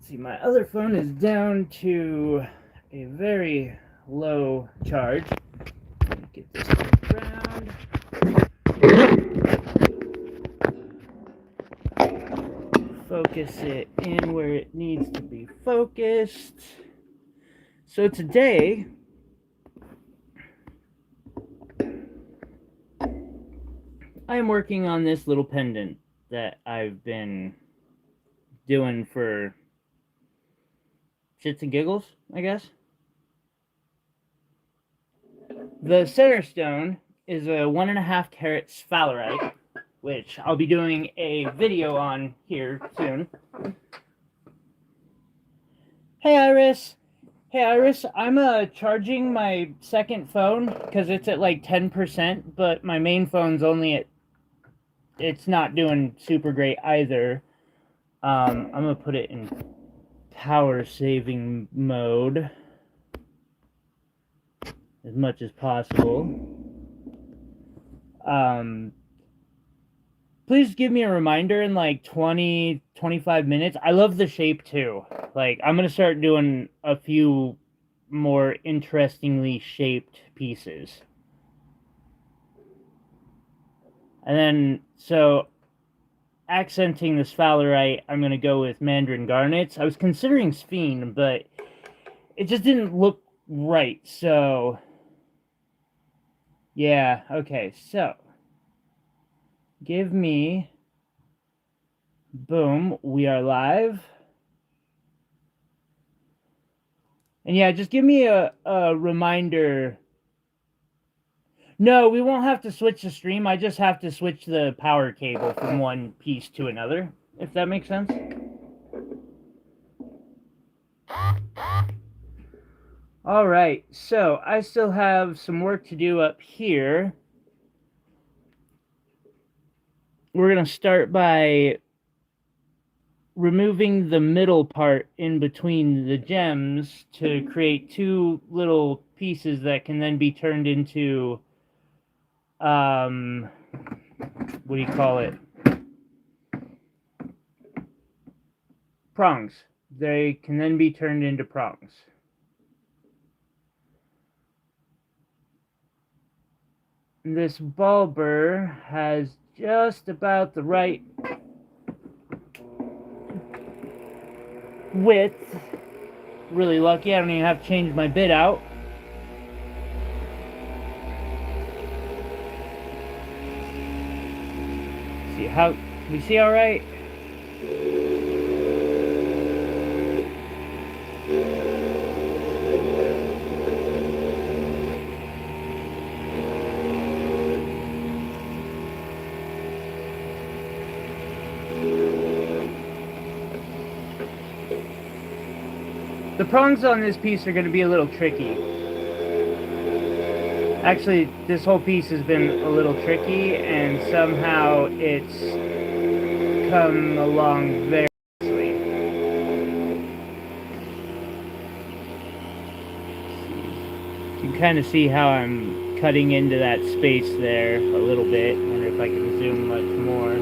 See, my other phone is down to a very low charge. Get this around. Focus it in where it needs to be focused. So today, I am working on this little pendant that I've been doing for shits and giggles, I guess. The center stone is a 1.5 carat sphalerite, which I'll be doing a video on here soon. Hey Iris! Hey Iris, I'm charging my second phone because it's at like 10%, but my main phone's only at, it's not doing super great either. I'm gonna put it in power saving mode as much as possible. Please give me a reminder in like 20-25 minutes. I love the shape too. Like, I'm gonna start doing a few more interestingly shaped pieces. And then, so accenting the sphalerite, I'm gonna go with Mandarin Garnets. I was considering Sphene, but it just didn't look right, so yeah, okay, so give me, boom, we are live. And yeah, just give me a reminder. No, we won't have to switch the stream. I just have to switch the power cable from one piece to another, if that makes sense. All right, so I still have some work to do up here. We're going to start by removing the middle part in between the gems to create two little pieces that can then be turned into what do you call it? Prongs. They can then be turned into prongs. This ball burr has just about the right width. Really lucky, I don't even have to change my bit out. See how, we see all right? The prongs on this piece are going to be a little tricky. Actually, this whole piece has been a little tricky, and somehow it's come along very nicely. You can kind of see how I'm cutting into that space there a little bit. I wonder if I can zoom much more.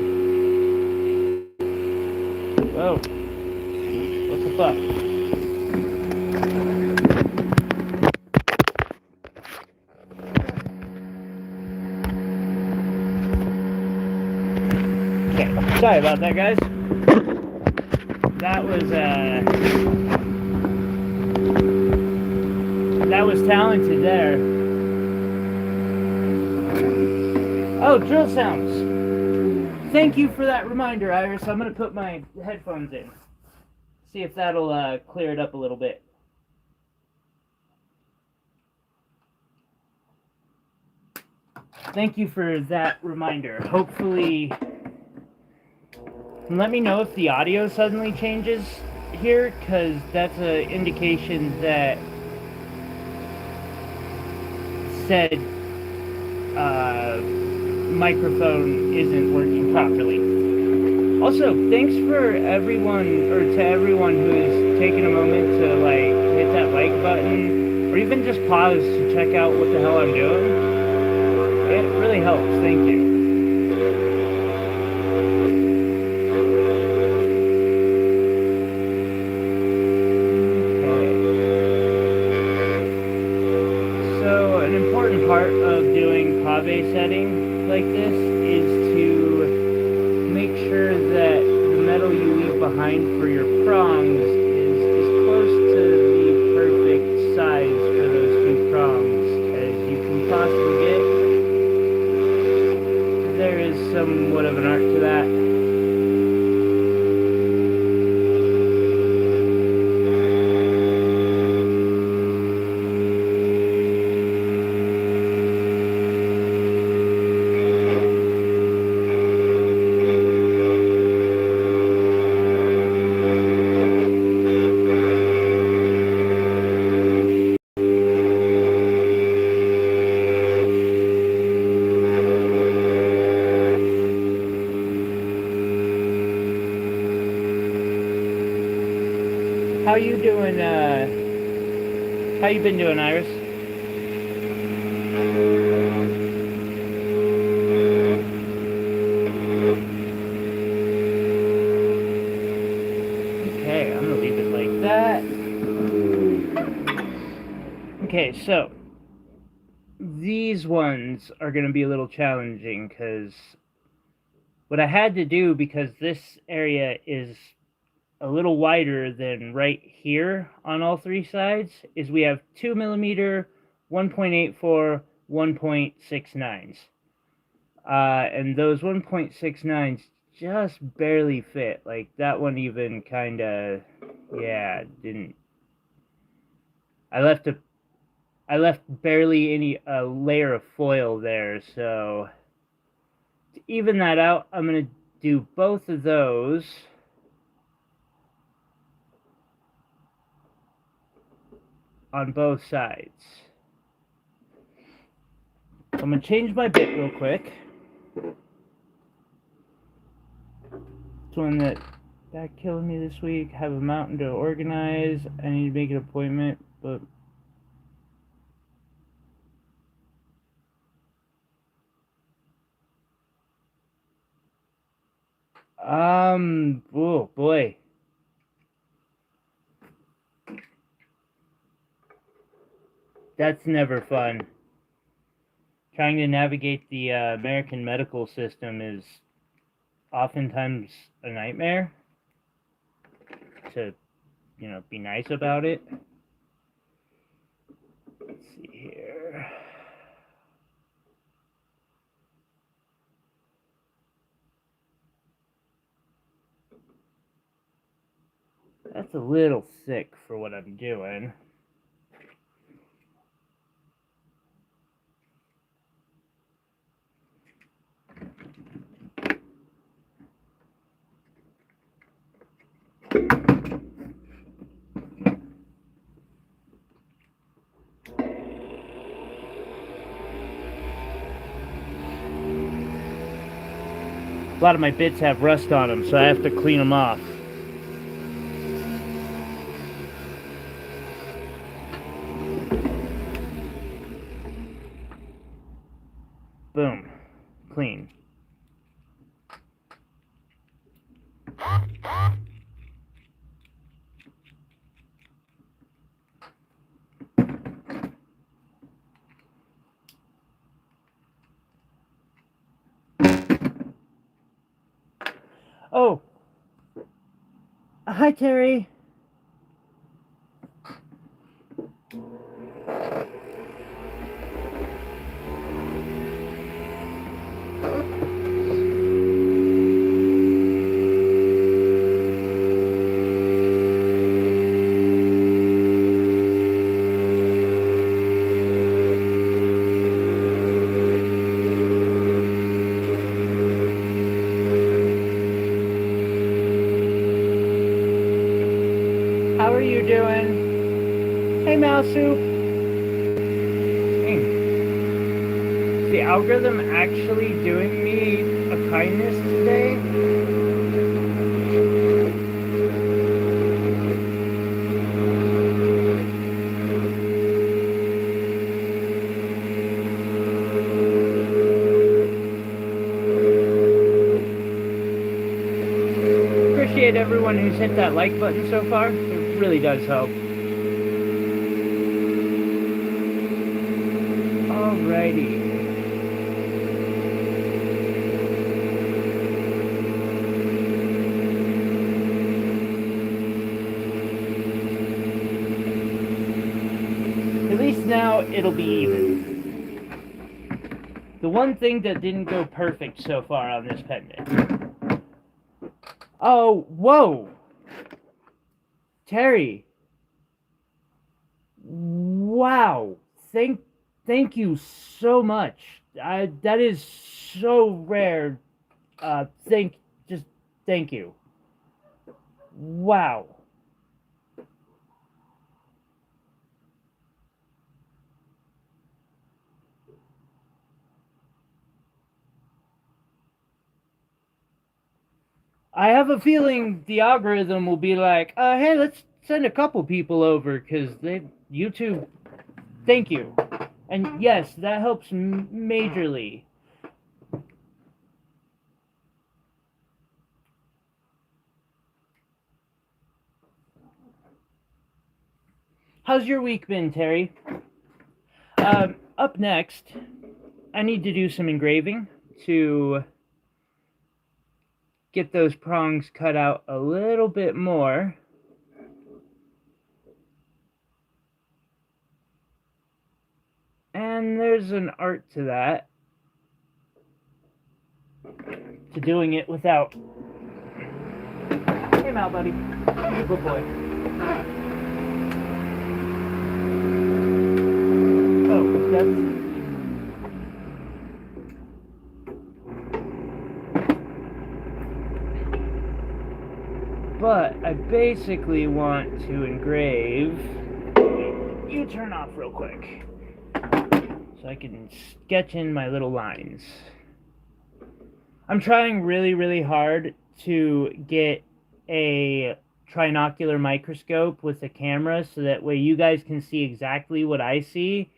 Whoa. What the fuck? Sorry about that, guys. That was talented there. Oh, drill sounds. Thank you for that reminder, Iris. I'm gonna put my headphones in. See if that'll clear it up a little bit. Thank you for that reminder. Hopefully, let me know if the audio suddenly changes here, because that's an indication that said microphone isn't working properly. Also, thanks for everyone, or to everyone who has taken a moment to like hit that like button, or even just pause to check out what the hell I'm doing. It really helps. Thank you. setting like this is to make sure that the metal you leave behind for your prongs is as close to the perfect size for those two prongs as you can possibly get. There is somewhat of an art to that. How you doing, how you been doing, Iris? Okay, I'm gonna leave it like that. Okay, so these ones are gonna be a little challenging because what I had to do, because this area is a little wider than right here on all three sides, is we have 2mm, 1.84, 1.69s. And those 1.69s just barely fit. Like that one even kind of, yeah, didn't. I left barely any layer of foil there, so to even that out, I'm gonna do both of those. On both sides. So I'm going to change my bit real quick. It's one that killing me this week. Have a mountain to organize. I need to make an appointment, but oh boy. That's never fun. Trying to navigate the American medical system is oftentimes a nightmare. To, you know, be nice about it. Let's see here. That's a little thick for what I'm doing. A lot of my bits have rust on them, so I have to clean them off. Boom. Clean. Oh. Hi, Terry. How are you doing? Hey, Mouse Soup. Hey. Is the algorithm actually doing me a kindness today? Appreciate everyone who's hit that like button so far. It really does help. Alrighty. now it'll be even. The one thing that didn't go perfect so far on this pendant. Oh, whoa! Terry. Wow. Thank you so much. That is so rare. Thank you. Wow. I have a feeling the algorithm will be like, hey, let's send a couple people over because YouTube. Thank you. And yes, that helps majorly. How's your week been, Terry? Up next, I need to do some engraving to get those prongs cut out a little bit more. And there's an art to that, to doing it without. Hey, Mal, buddy. Good boy. Oh, that's. But I basically want to engrave. You turn off real quick so I can sketch in my little lines. I'm trying really, really hard to get a trinocular microscope with a camera so that way you guys can see exactly what I see.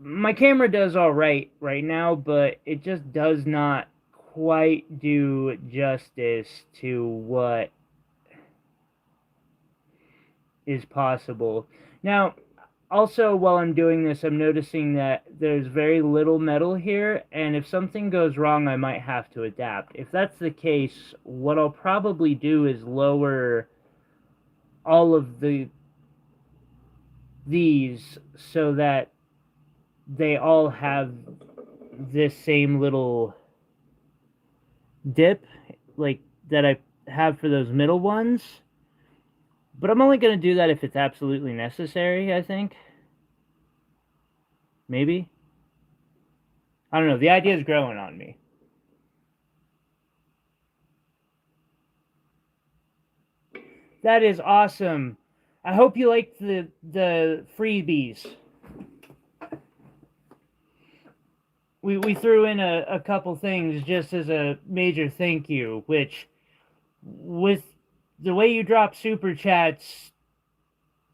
My camera does all right now, but it just does not quite do justice to what is possible. Now, also, while I'm doing this, I'm noticing that there's very little metal here, and if something goes wrong, I might have to adapt. If that's the case, what I'll probably do is lower all of these so that they all have this same little dip, like that I have for those middle ones. But I'm only going to do that if it's absolutely necessary, I think. Maybe. I don't know. The idea is growing on me. That is awesome. I hope you like the freebies. We threw in a couple things just as a major thank you, which with the way you drop super chats,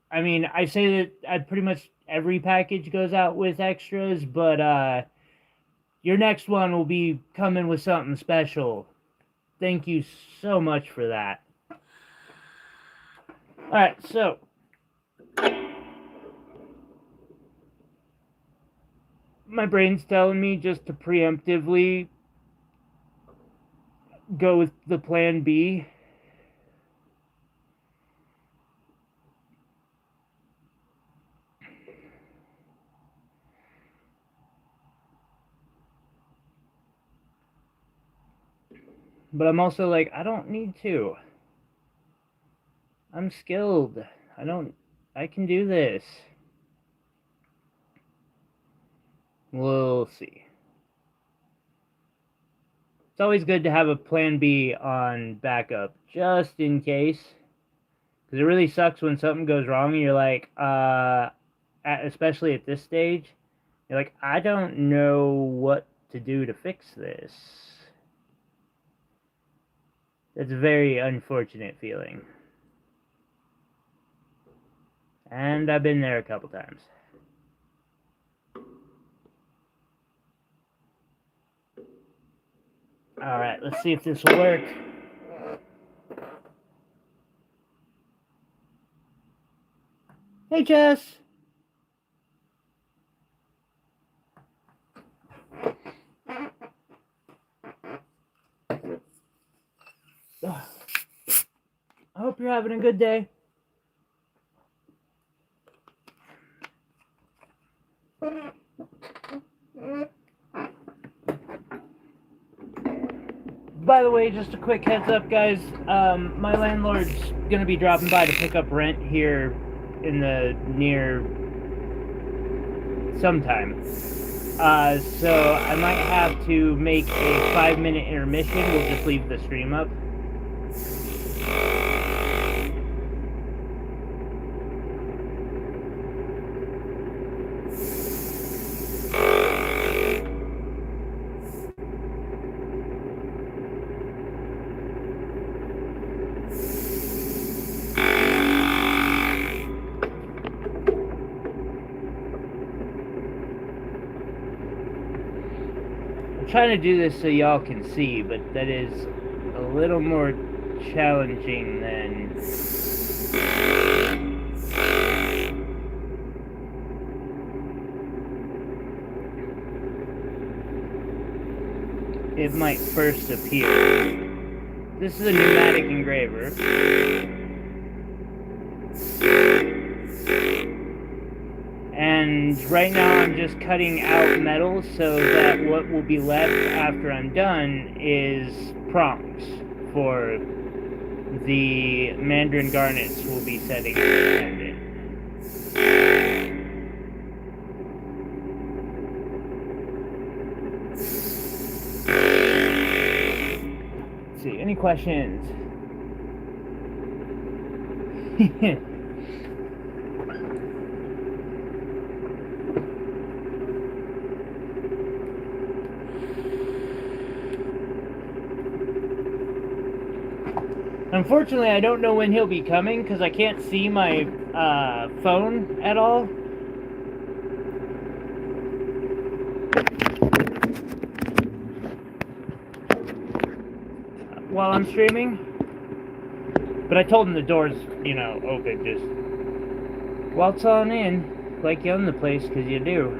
I mean, I say that pretty much every package goes out with extras, but your next one will be coming with something special. Thank you so much for that. Alright, so my brain's telling me just to preemptively go with the plan B. But I'm also like, I don't need to. I'm skilled. I can do this. We'll see. It's always good to have a plan B on backup, just in case. Because it really sucks when something goes wrong and you're like, especially at this stage, you're like, I don't know what to do to fix this. That's a very unfortunate feeling. And I've been there a couple times. Alright, let's see if this will work. Hey, Jess! I hope you're having a good day. By the way, just a quick heads up, guys. My landlord's gonna be dropping by to pick up rent here in the near sometime. So I might have to make a 5-minute intermission. We'll just leave the stream up. Trying to do this so y'all can see, but that is a little more challenging than it might first appear. This is a pneumatic engraver. And right now I'm just cutting out metal so that what will be left after I'm done is prongs for the Mandarin garnets we'll be setting in the pendant. Let's see, any questions? Unfortunately, I don't know when he'll be coming because I can't see my phone at all. While I'm streaming. But I told him the door's, you know, open. Just waltz on in like you own the place, because you do.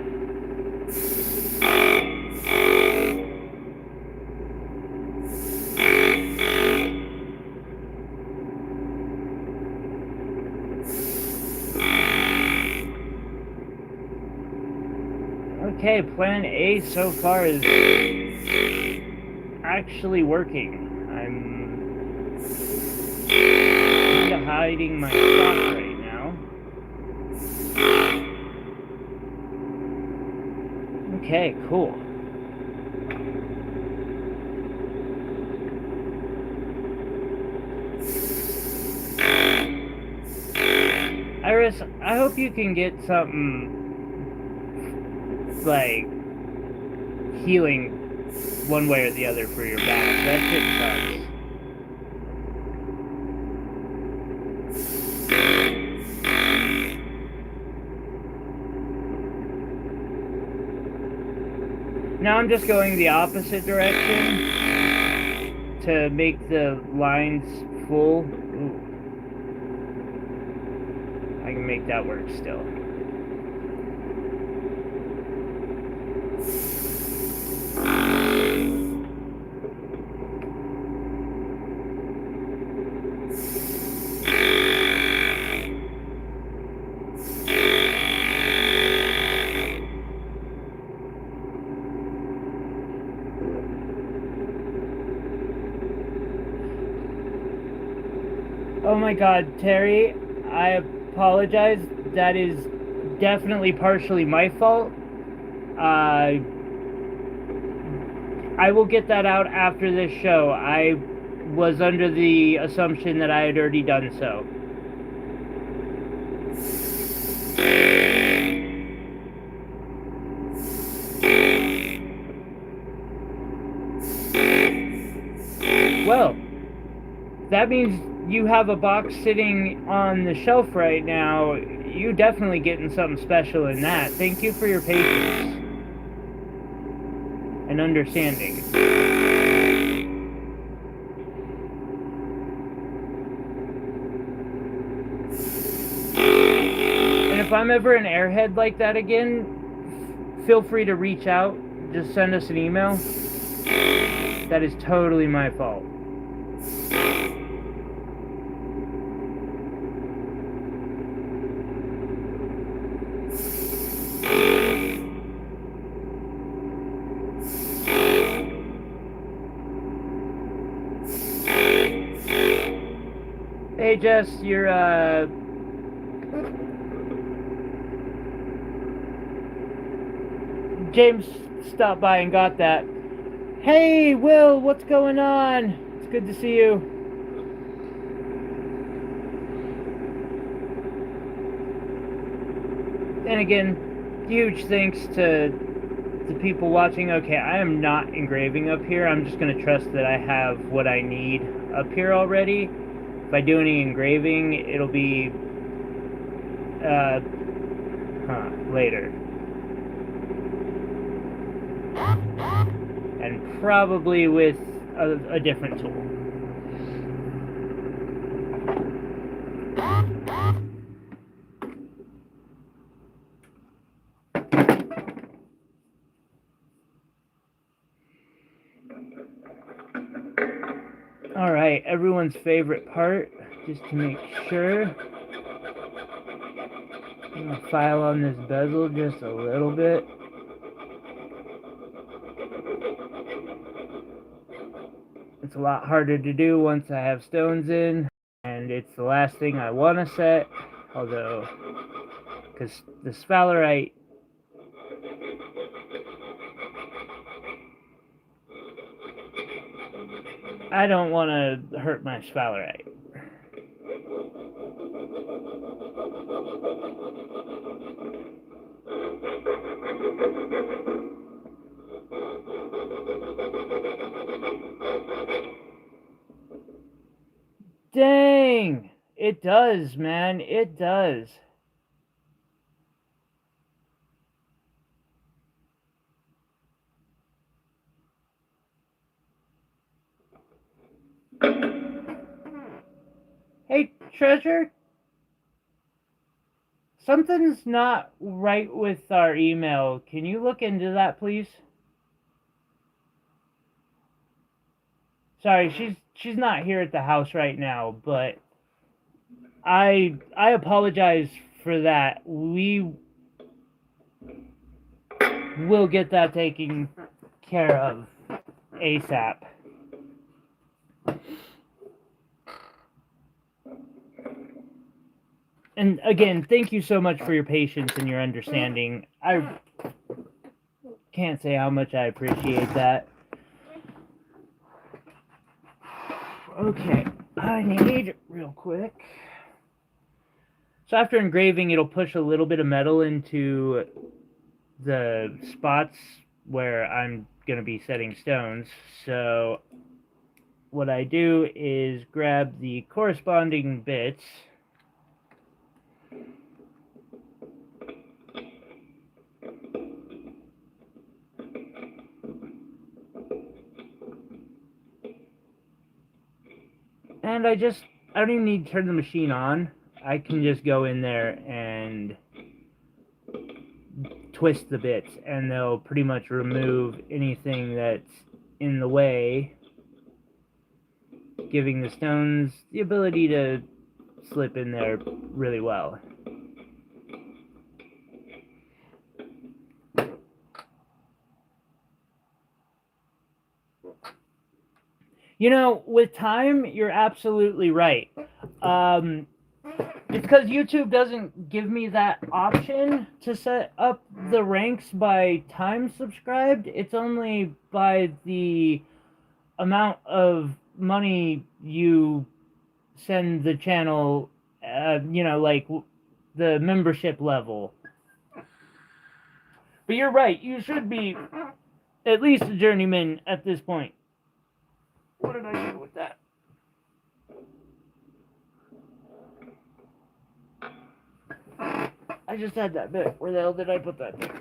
Okay, plan A so far is actually working. I'm kind of hiding my stock right now. Okay, cool. Iris, I hope you can get something like healing one way or the other for your back. That shit sucks. Now I'm just going the opposite direction to make the lines full. Ooh. I can make that work still. Oh my god, Terry, I apologize. That is definitely partially my fault. I will get that out after this show. I was under the assumption that I had already done so. Well, that means you have a box sitting on the shelf right now. You definitely getting something special in that. Thank you for your patience and understanding. And if I'm ever an airhead like that again, feel free to reach out. Just send us an email. That is totally my fault. Hey Jess, you're James stopped by and got that. Hey Will, what's going on? It's good to see you. And again, huge thanks to the people watching. Okay, I am not engraving up here. I'm just going to trust that I have what I need up here already. If I do any engraving, it'll be later. And probably with a different tool. Alright, everyone's favorite part, just to make sure. I'm going to file on this bezel just a little bit. It's a lot harder to do once I have stones in, and it's the last thing I want to set, although, because the Sphalerite, I don't want to hurt my Sphalerite. Dang! It does, man. It does. Hey, Treasure? Something's not right with our email. Can you look into that, please? Sorry, she's not here at the house right now, but I apologize for that. We will get that taken care of ASAP. And again, thank you so much for your patience and your understanding. I can't say how much I appreciate that. Okay, I need real quick. So after engraving, it'll push a little bit of metal into the spots where I'm going to be setting stones. So what I do is grab the corresponding bits. And I don't even need to turn the machine on. I can just go in there and twist the bits, and they'll pretty much remove anything that's in the way, giving the stones the ability to slip in there really well. You know, with time, you're absolutely right. It's because YouTube doesn't give me that option to set up the ranks by time subscribed. It's only by the amount of money you send the channel, you know, like the membership level. But you're right, you should be at least a journeyman at this point. What did I do with that? I just had that bit. Where the hell did I put that bit?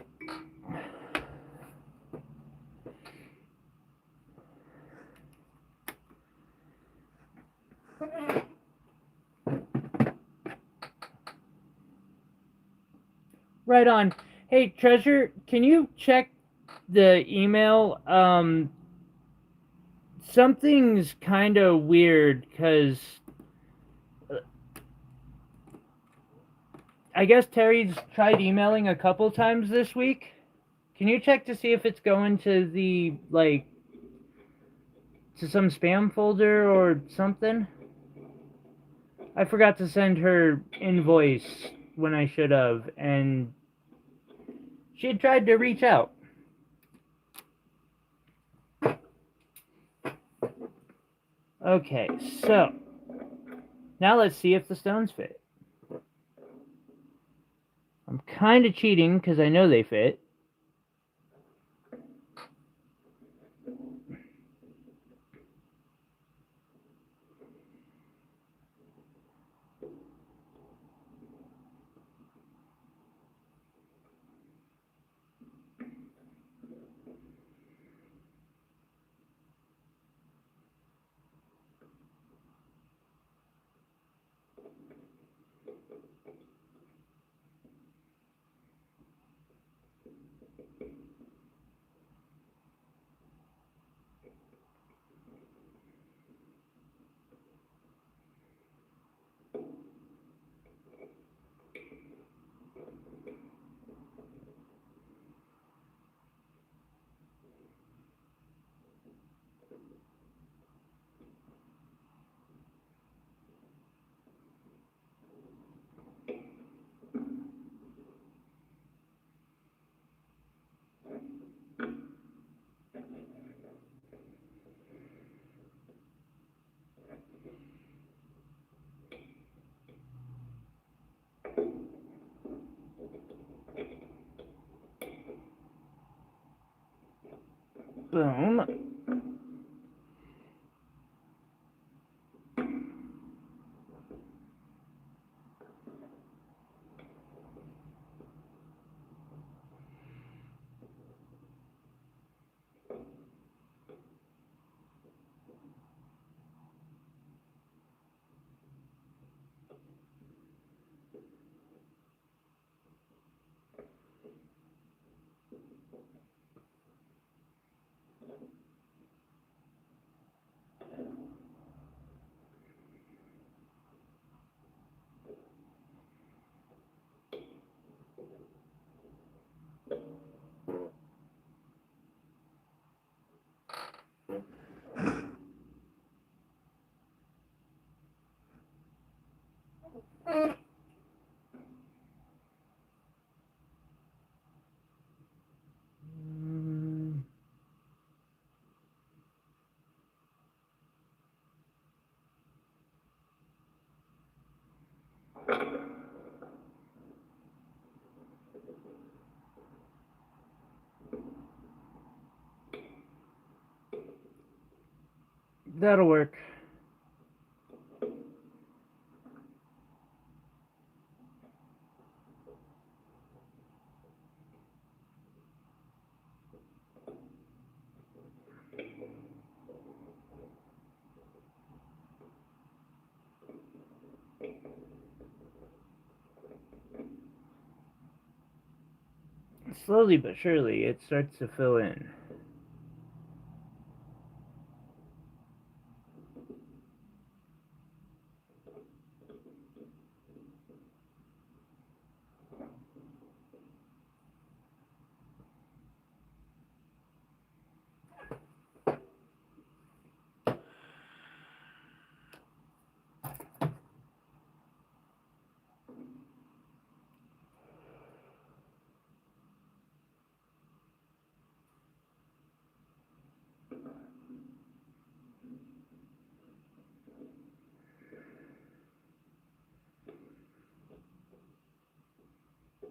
Right on. Hey, Treasure, can you check the email? Something's kind of weird, because I guess Terry's tried emailing a couple times this week. Can you check to see if it's going to the, like, to some spam folder or something? I forgot to send her invoice when I should have, and she had tried to reach out. Okay, so now let's see if the stones fit. I'm kind of cheating because I know they fit. Boom. That'll work. Slowly but surely, it starts to fill in.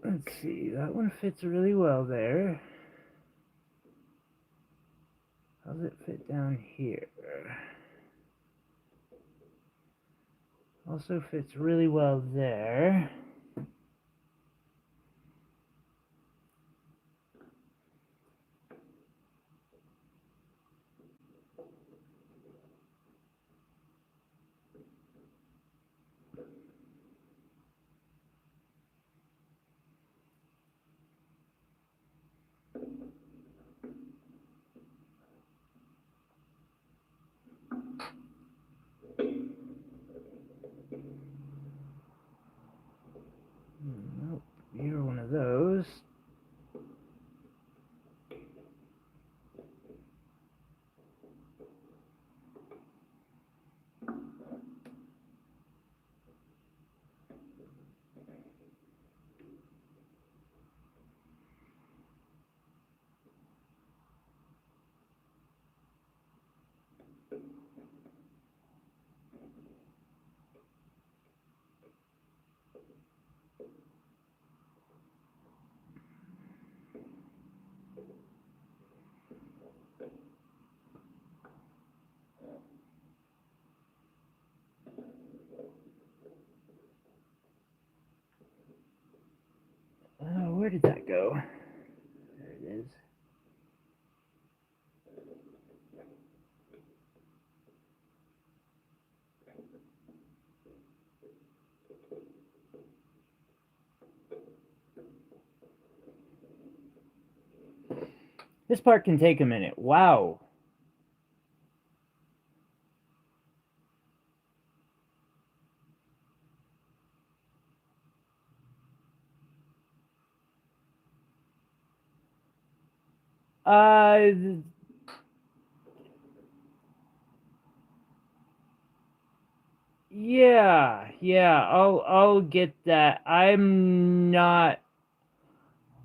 Let's see, that one fits really well there. How does it fit down here? Also fits really well there. did that go? There it is. This part can take a minute. Wow. Yeah, I'll get that.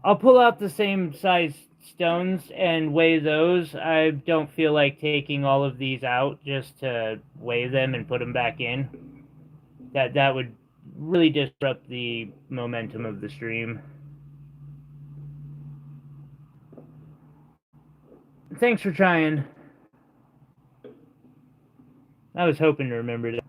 I'll pull out the same size stones and weigh those. I don't feel like taking all of these out just to weigh them and put them back in. That would really disrupt the momentum of the stream. Thanks for trying. I was hoping to remember that.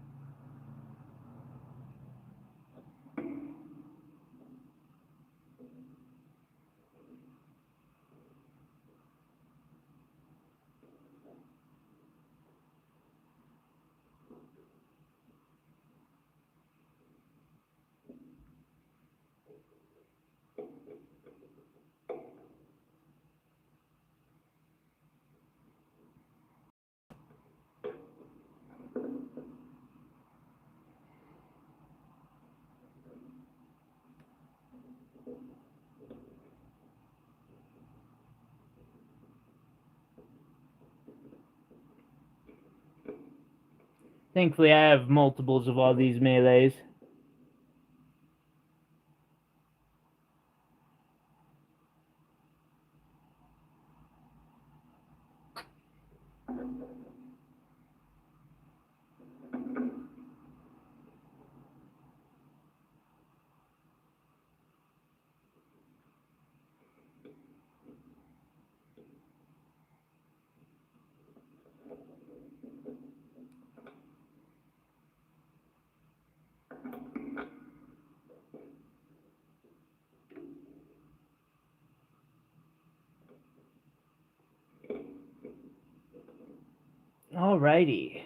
Thankfully, I have multiples of all these melees. Alrighty.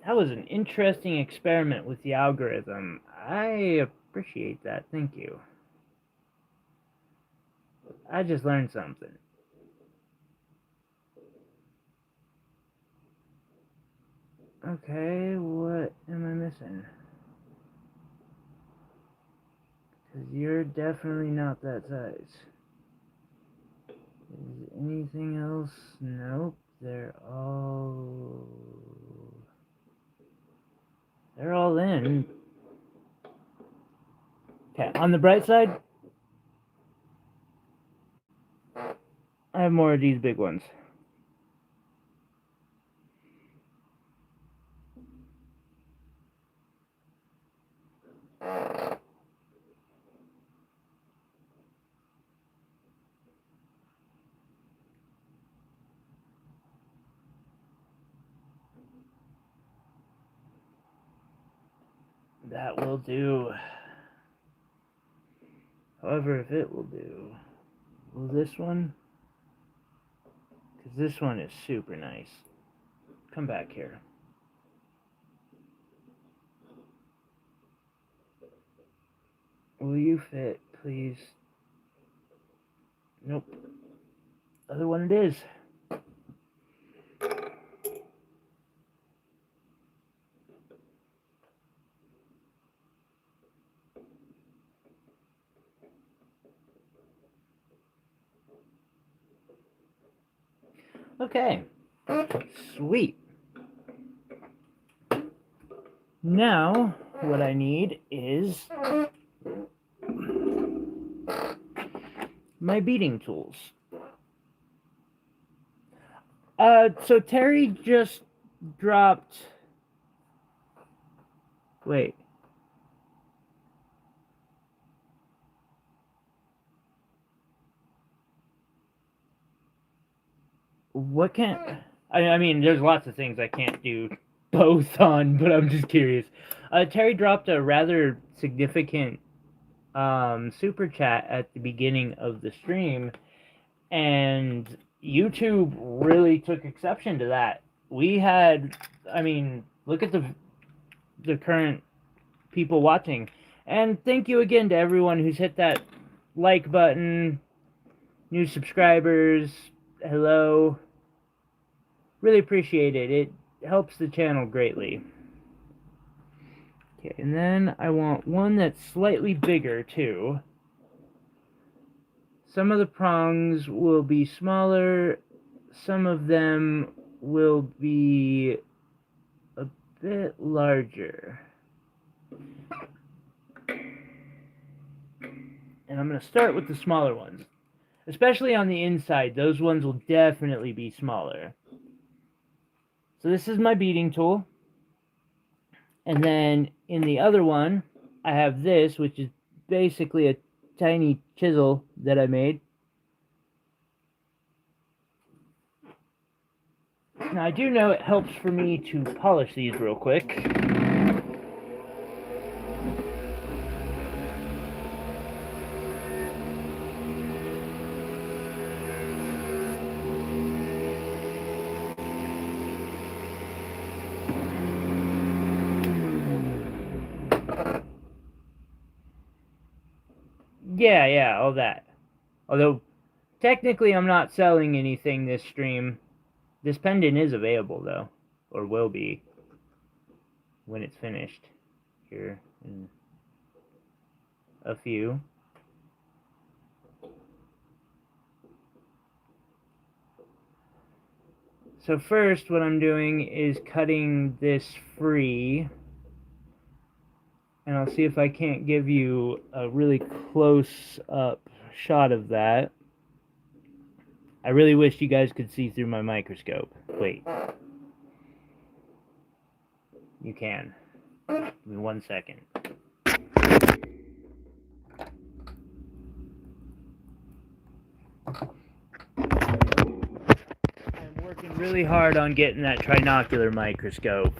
That was an interesting experiment with the algorithm. I appreciate that. Thank you. I just learned something. Okay, what am I missing? Because you're definitely not that size. Is anything else? Nope. They're all in. Okay, on the bright side, I have more of these big ones. That will do. However, if it will do, will this one? Because this one is super nice. Come back here. Will you fit, please? Nope. Other one it is. Okay. Sweet. Now, what I need is my beading tools. So Terry just dropped... Wait. What can... I mean, there's lots of things I can't do both on, but I'm just curious. Terry dropped a rather significant super chat at the beginning of the stream, and YouTube really took exception to that. We had, I mean, look at the current people watching, and thank you again to everyone who's hit that like button, new subscribers, hello. Really appreciate it. It helps the channel greatly. Okay, and then I want one that's slightly bigger too. Some of the prongs will be smaller, some of them will be a bit larger. And I'm going to start with the smaller ones. Especially on the inside, those ones will definitely be smaller. So this is my beading tool. And then in the other one, I have this, which is basically a tiny chisel that I made. Now I do know it helps for me to polish these real quick. Yeah, all that. Although, technically I'm not selling anything this stream. This pendant is available, though. Or will be. When it's finished. Here in a few. So first, what I'm doing is cutting this free. And I'll see if I can't give you a really close-up shot of that. I really wish you guys could see through my microscope. Wait. You can. Give me 1 second. I'm working really hard on getting that trinocular microscope.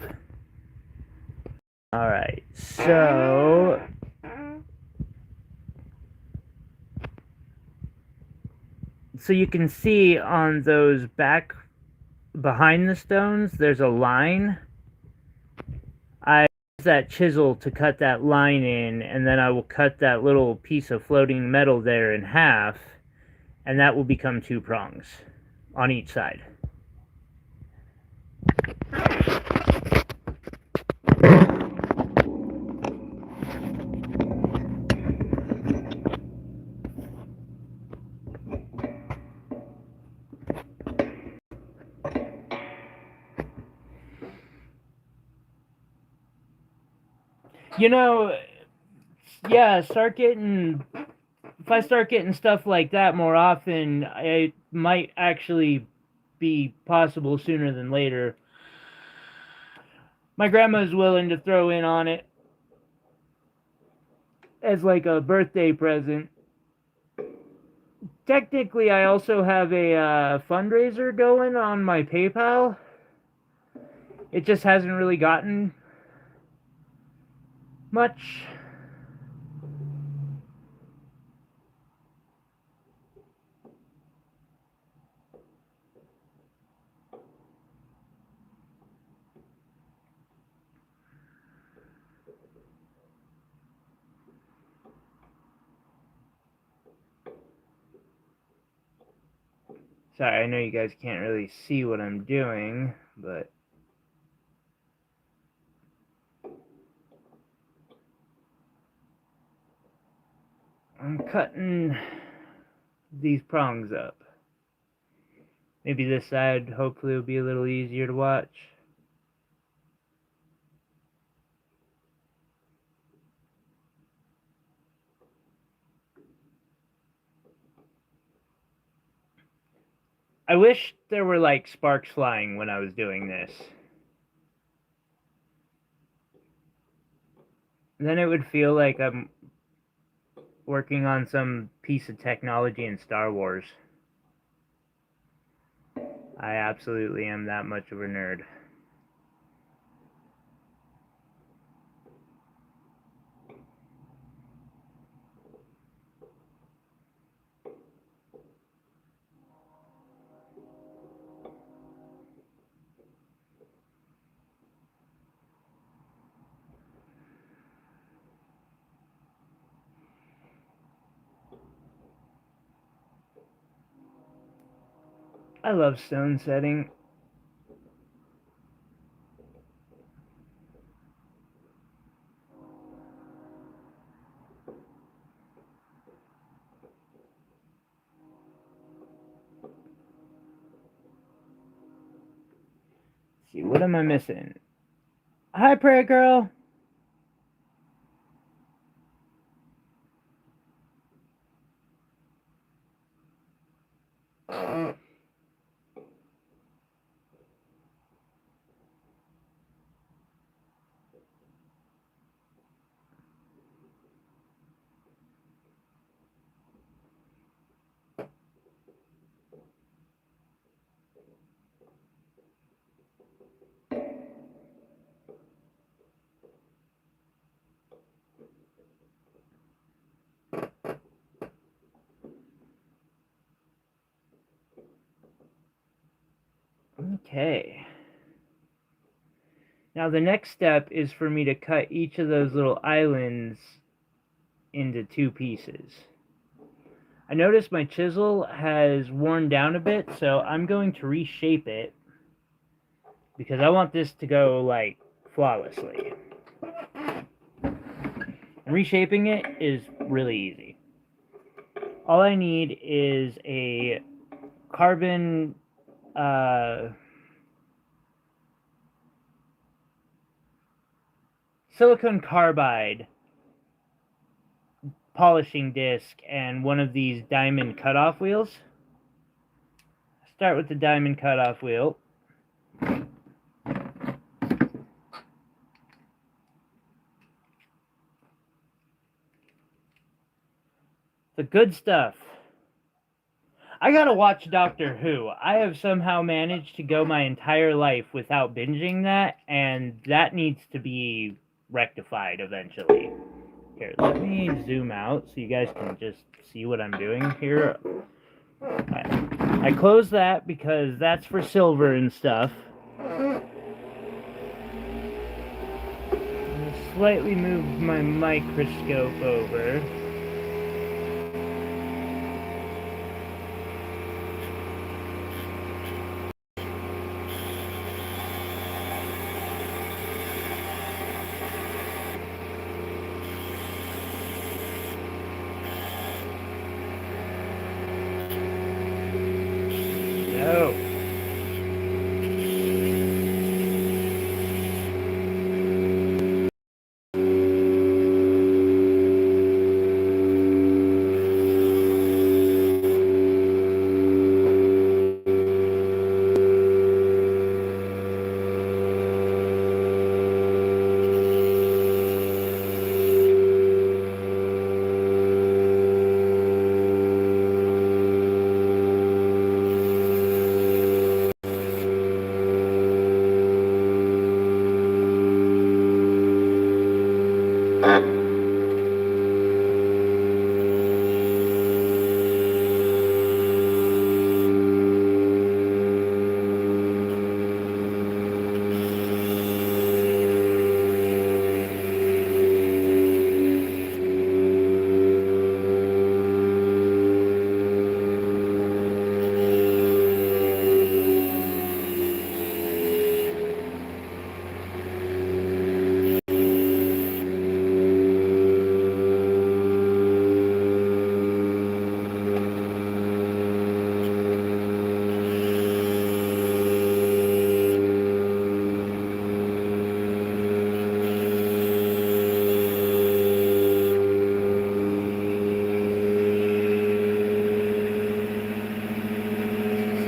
Alright, so you can see on those behind the stones, there's a line. I use that chisel to cut that line in, and then I will cut that little piece of floating metal there in half, and that will become 2 prongs on each side. You know, yeah, if I start getting stuff like that more often, it might actually be possible sooner than later. My grandma's willing to throw in on it as like a birthday present. Technically, I also have a fundraiser going on my PayPal. It just hasn't really gotten much. Sorry, I know you guys can't really see what I'm doing, but I'm cutting these prongs up. Maybe this side hopefully will be a little easier to watch. I wish there were like sparks flying when I was doing this. Then it would feel like I'm working on some piece of technology in Star Wars. I absolutely am that much of a nerd. I love stone setting. Let's see, what am I missing? Hi, Prayer Girl. Okay. Now the next step is for me to cut each of those little islands into 2 pieces. I noticed my chisel has worn down a bit, so I'm going to reshape it because I want this to go like flawlessly. Reshaping it is really easy. All I need is a carbon silicon carbide polishing disc and one of these diamond cutoff wheels. Start with the diamond cutoff wheel. The good stuff. I gotta watch Doctor Who. I have somehow managed to go my entire life without binging that, and that needs to be rectified eventually. Here, let me zoom out so you guys can just see what I'm doing here. I close that because that's for silver and stuff. Slightly move my microscope over.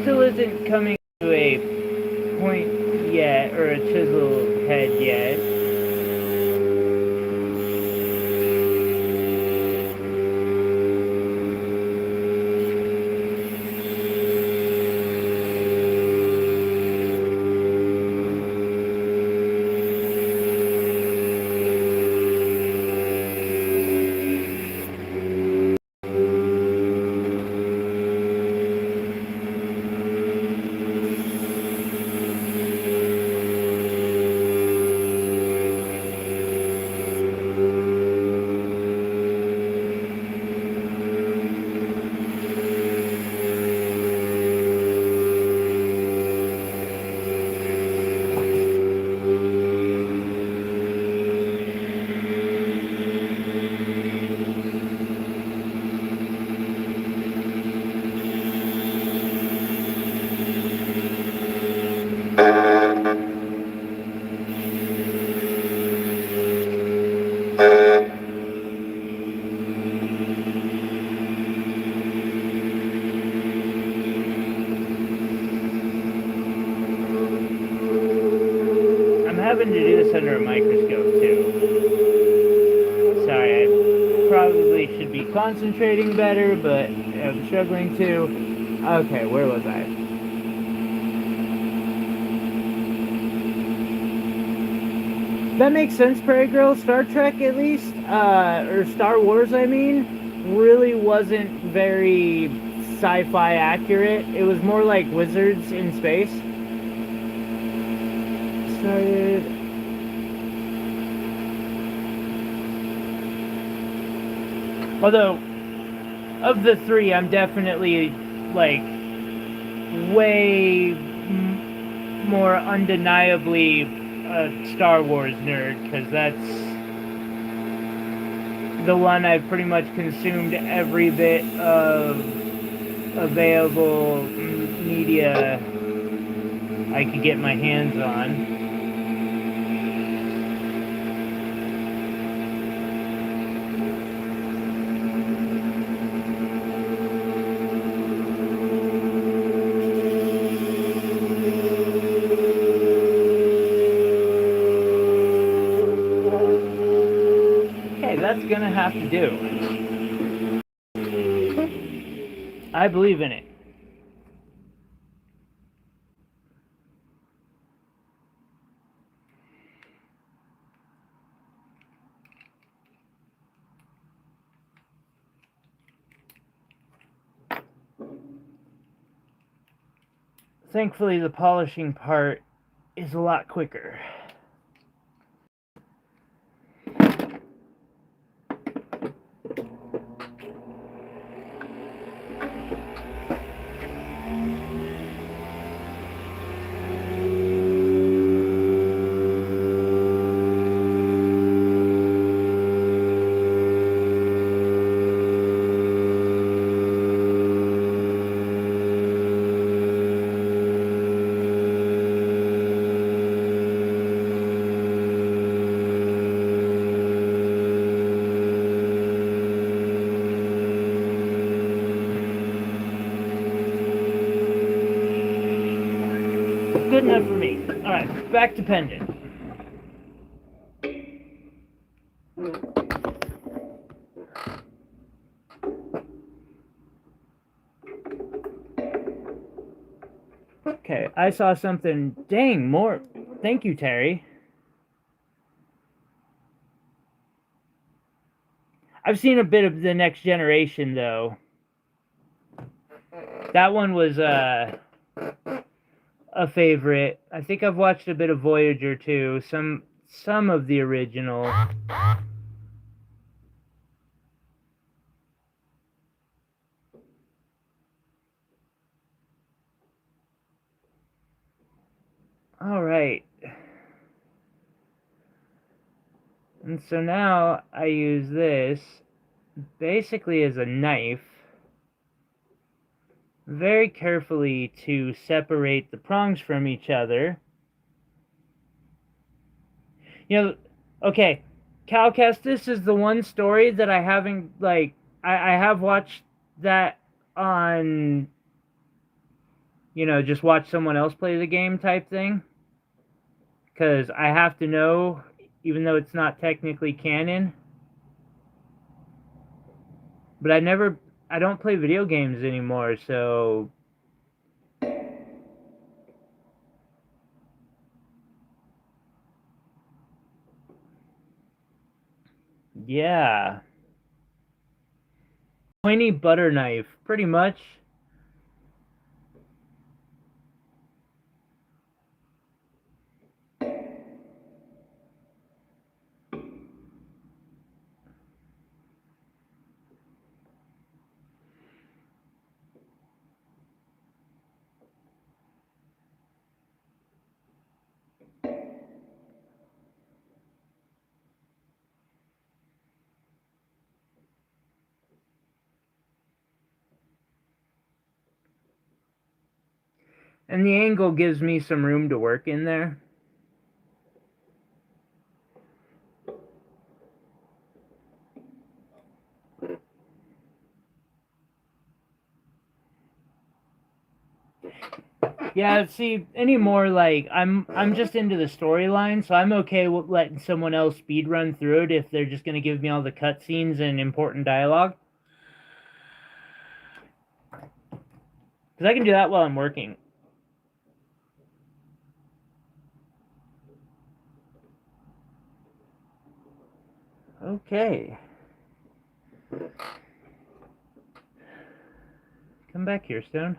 Still isn't coming to a point yet, or a chisel head yet. I'm having to do this under a microscope too. Sorry, I probably should be concentrating better, but I'm struggling to. Okay, where was I? That makes sense, Prairie Girl. Star Trek, at least, or Star Wars, I mean, really wasn't very sci-fi accurate. It was more like wizards in space. Started. Although, of the three, I'm definitely, like, way more undeniably a Star Wars nerd, because that's the one I've pretty much consumed every bit of available media I could get my hands on. That's gonna have to do. I believe in it. Thankfully, the polishing part is a lot quicker. Good enough for me. Alright, back to Pendant. Okay, I saw something. Dang, more. Thank you, Terry. I've seen a bit of The Next Generation, though. That one was a favorite. I think I've watched a bit of Voyager too. Some of the original. All right. And so now I use this basically as a knife very carefully to separate the prongs from each other. You know, okay, Cal Kestis is the one story that I haven't, like, I have watched that on, you know, just watch someone else play the game type thing. Because I have to know, even though it's not technically canon. But I don't play video games anymore, so... Yeah. Pointy butter knife, pretty much. And the angle gives me some room to work in there. Yeah, see, anymore, like, I'm just into the storyline, so I'm okay with letting someone else speed run through it if they're just going to give me all the cutscenes and important dialogue. Because I can do that while I'm working. Okay. Come back here, Stone.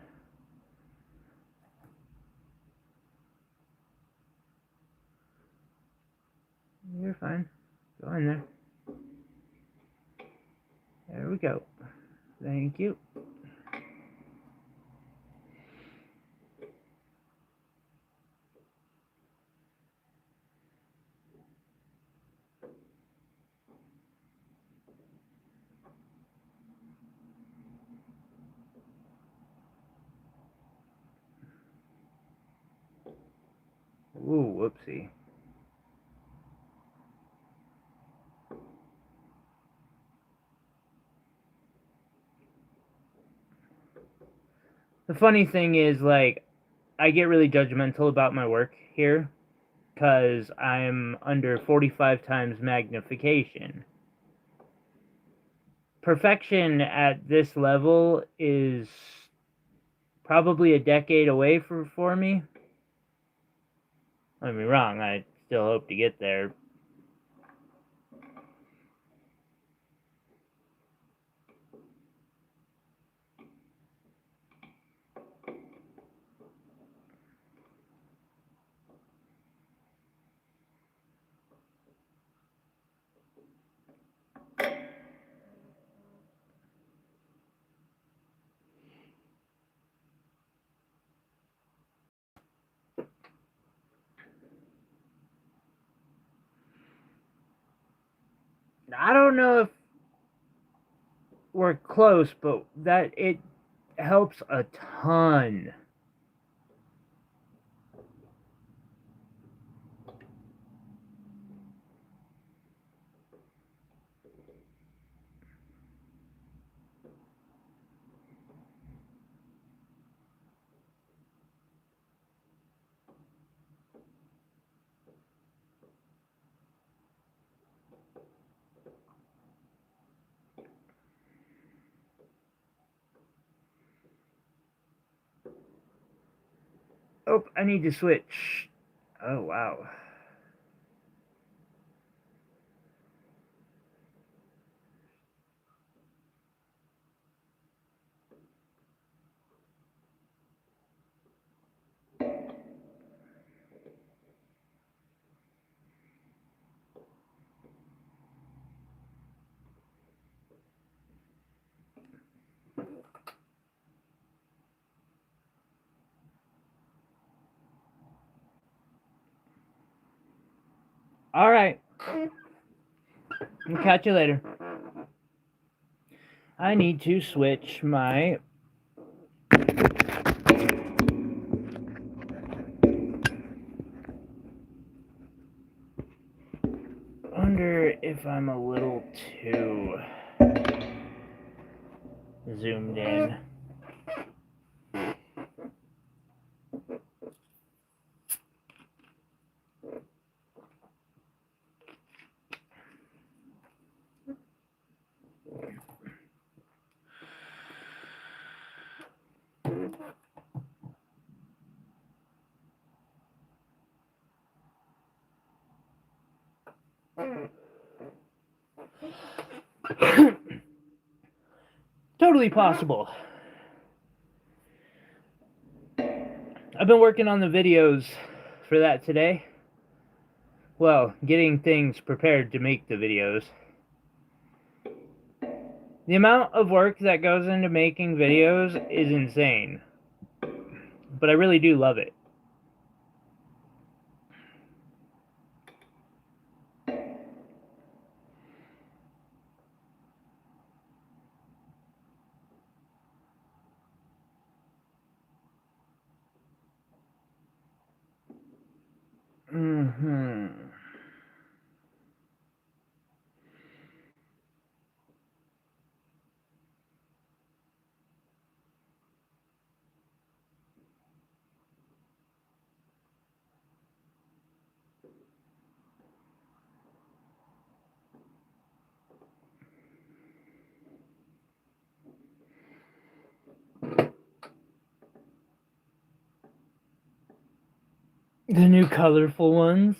You're fine. Go in there. There we go. Thank you. Ooh, whoopsie. The funny thing is, like, I get really judgmental about my work here because I'm under 45 times magnification. Perfection at this level is probably a decade away for me. Don't get me wrong, I still hope to get there. I don't know if we're close, but that it helps a ton. Oh, I need to switch. Oh, wow. All right. I'll catch you later. I need to switch my wonder if I'm a little too zoomed in. Totally possible. I've been working on the videos for that today. Well, getting things prepared to make the videos. The amount of work that goes into making videos is insane. But I really do love it. Mm-hmm. The new colorful ones.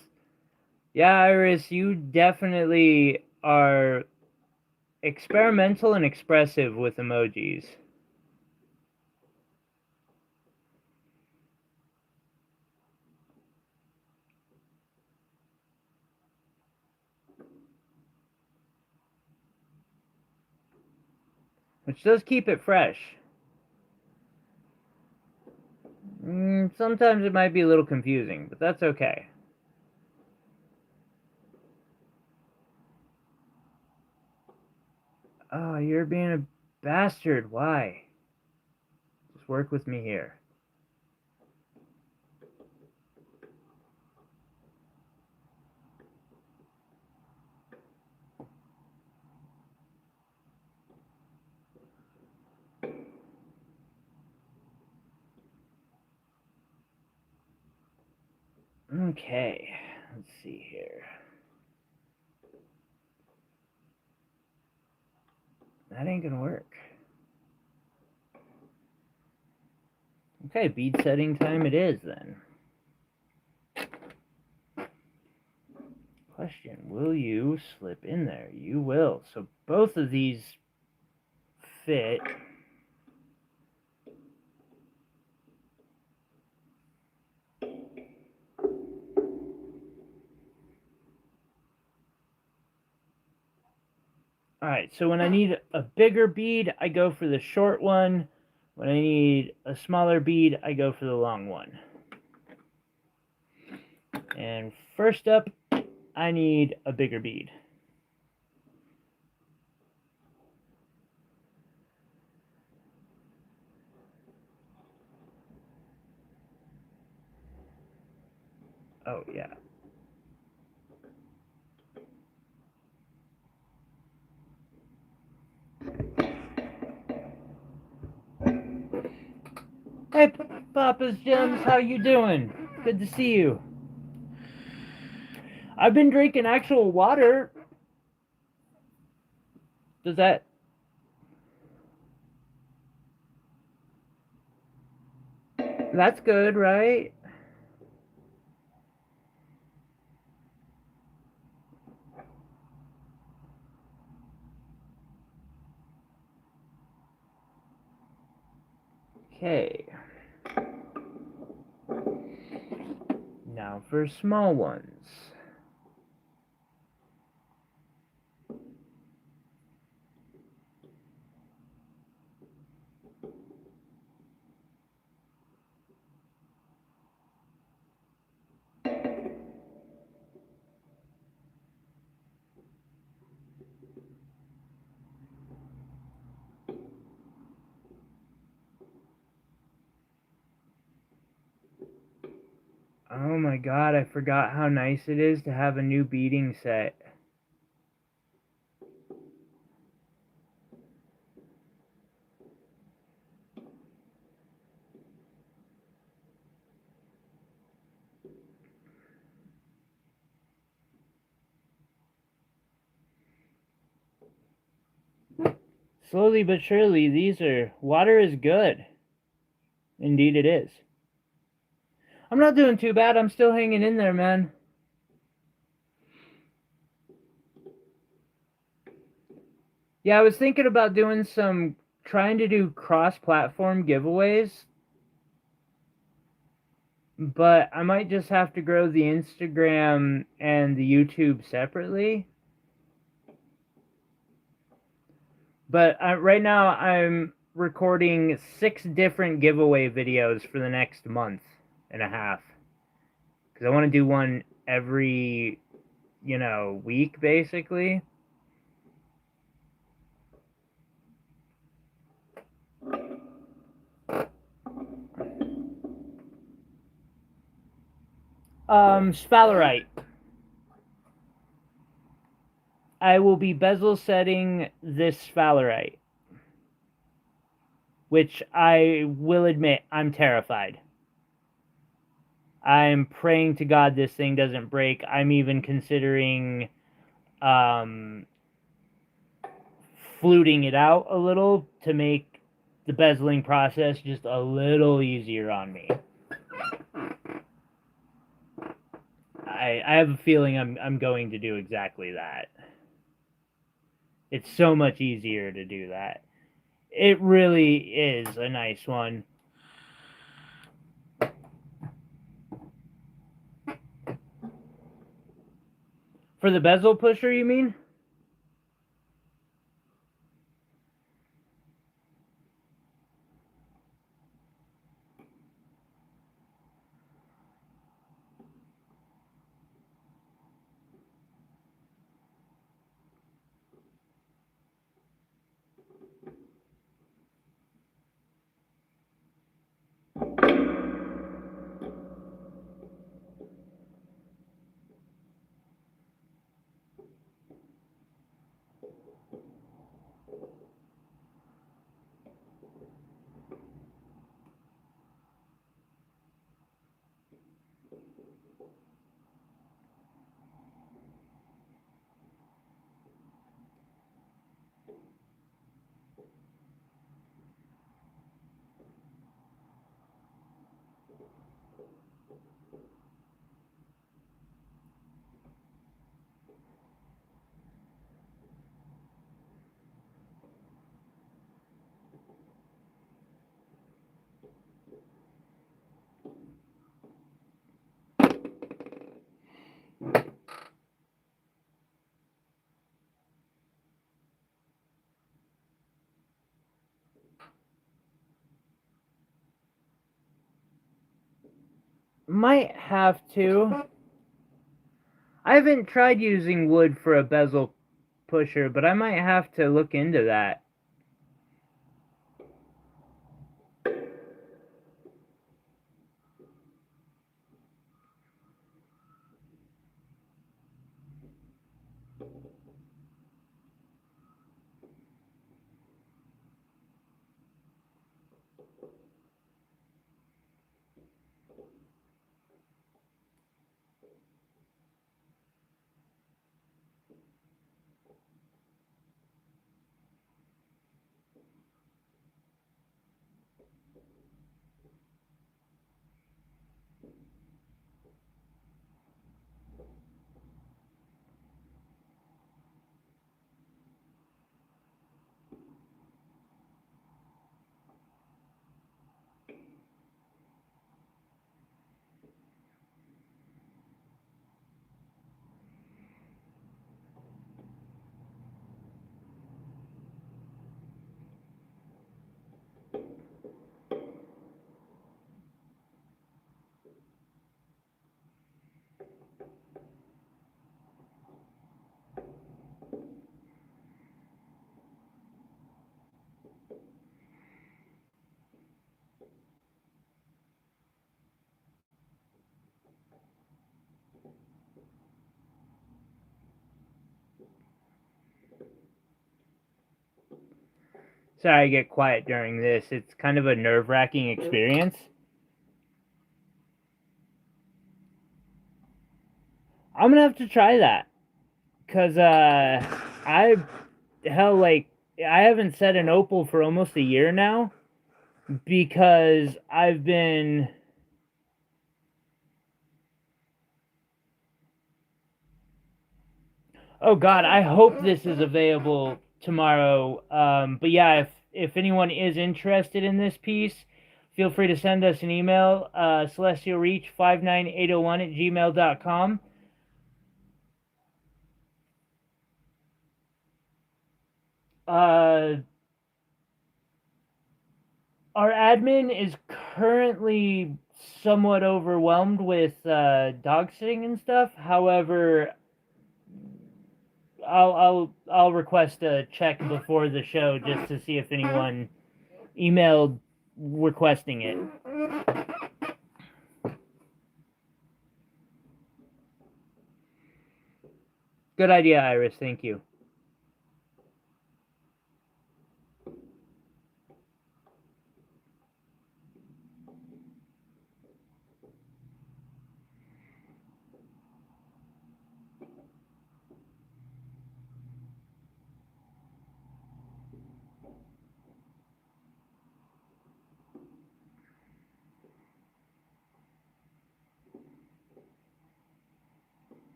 Yeah, Iris, you definitely are experimental and expressive with emojis. Which does keep it fresh. Sometimes it might be a little confusing, but that's okay. Oh, you're being a bastard. Why? Just work with me here. Okay, let's see here. That ain't gonna work. Okay, bead setting time it is then. Question, will you slip in there? You will. So both of these fit. Alright, so when I need a bigger bead, I go for the short one. When I need a smaller bead, I go for the long one. And first up, I need a bigger bead. Oh, yeah. Hey, Papa's Gems, how you doing? Good to see you. I've been drinking actual water. Does that... That's good, right? Okay. Now for small ones. Oh my god, I forgot how nice it is to have a new beading set. Slowly but surely, water is good. Indeed it is. I'm not doing too bad, I'm still hanging in there, man. Yeah, I was thinking about trying to do cross-platform giveaways. But I might just have to grow the Instagram and the YouTube separately. But right now I'm recording 6 different giveaway videos for the next month and a half. Because I want to do one every, week, basically. Sphalerite. I will be bezel setting this Sphalerite, which I will admit I'm terrified. I'm praying to God this thing doesn't break. I'm even considering fluting it out a little to make the bezeling process just a little easier on me. I have a feeling I'm going to do exactly that. It's so much easier to do that. It really is a nice one. For the bezel pusher, you mean? Might have to. I haven't tried using wood for a bezel pusher, but I might have to look into that. Sorry I get quiet during this. It's kind of a nerve-wracking experience. I'm gonna have to try that. Cause I haven't set an opal for almost a year now because I've been oh god, I hope this is available tomorrow. But yeah, if anyone is interested in this piece, feel free to send us an email, celestialreach59801@gmail.com. Our admin is currently somewhat overwhelmed with dog sitting and stuff. However, I'll request a check before the show just to see if anyone emailed requesting it. Good idea, Iris. Thank you.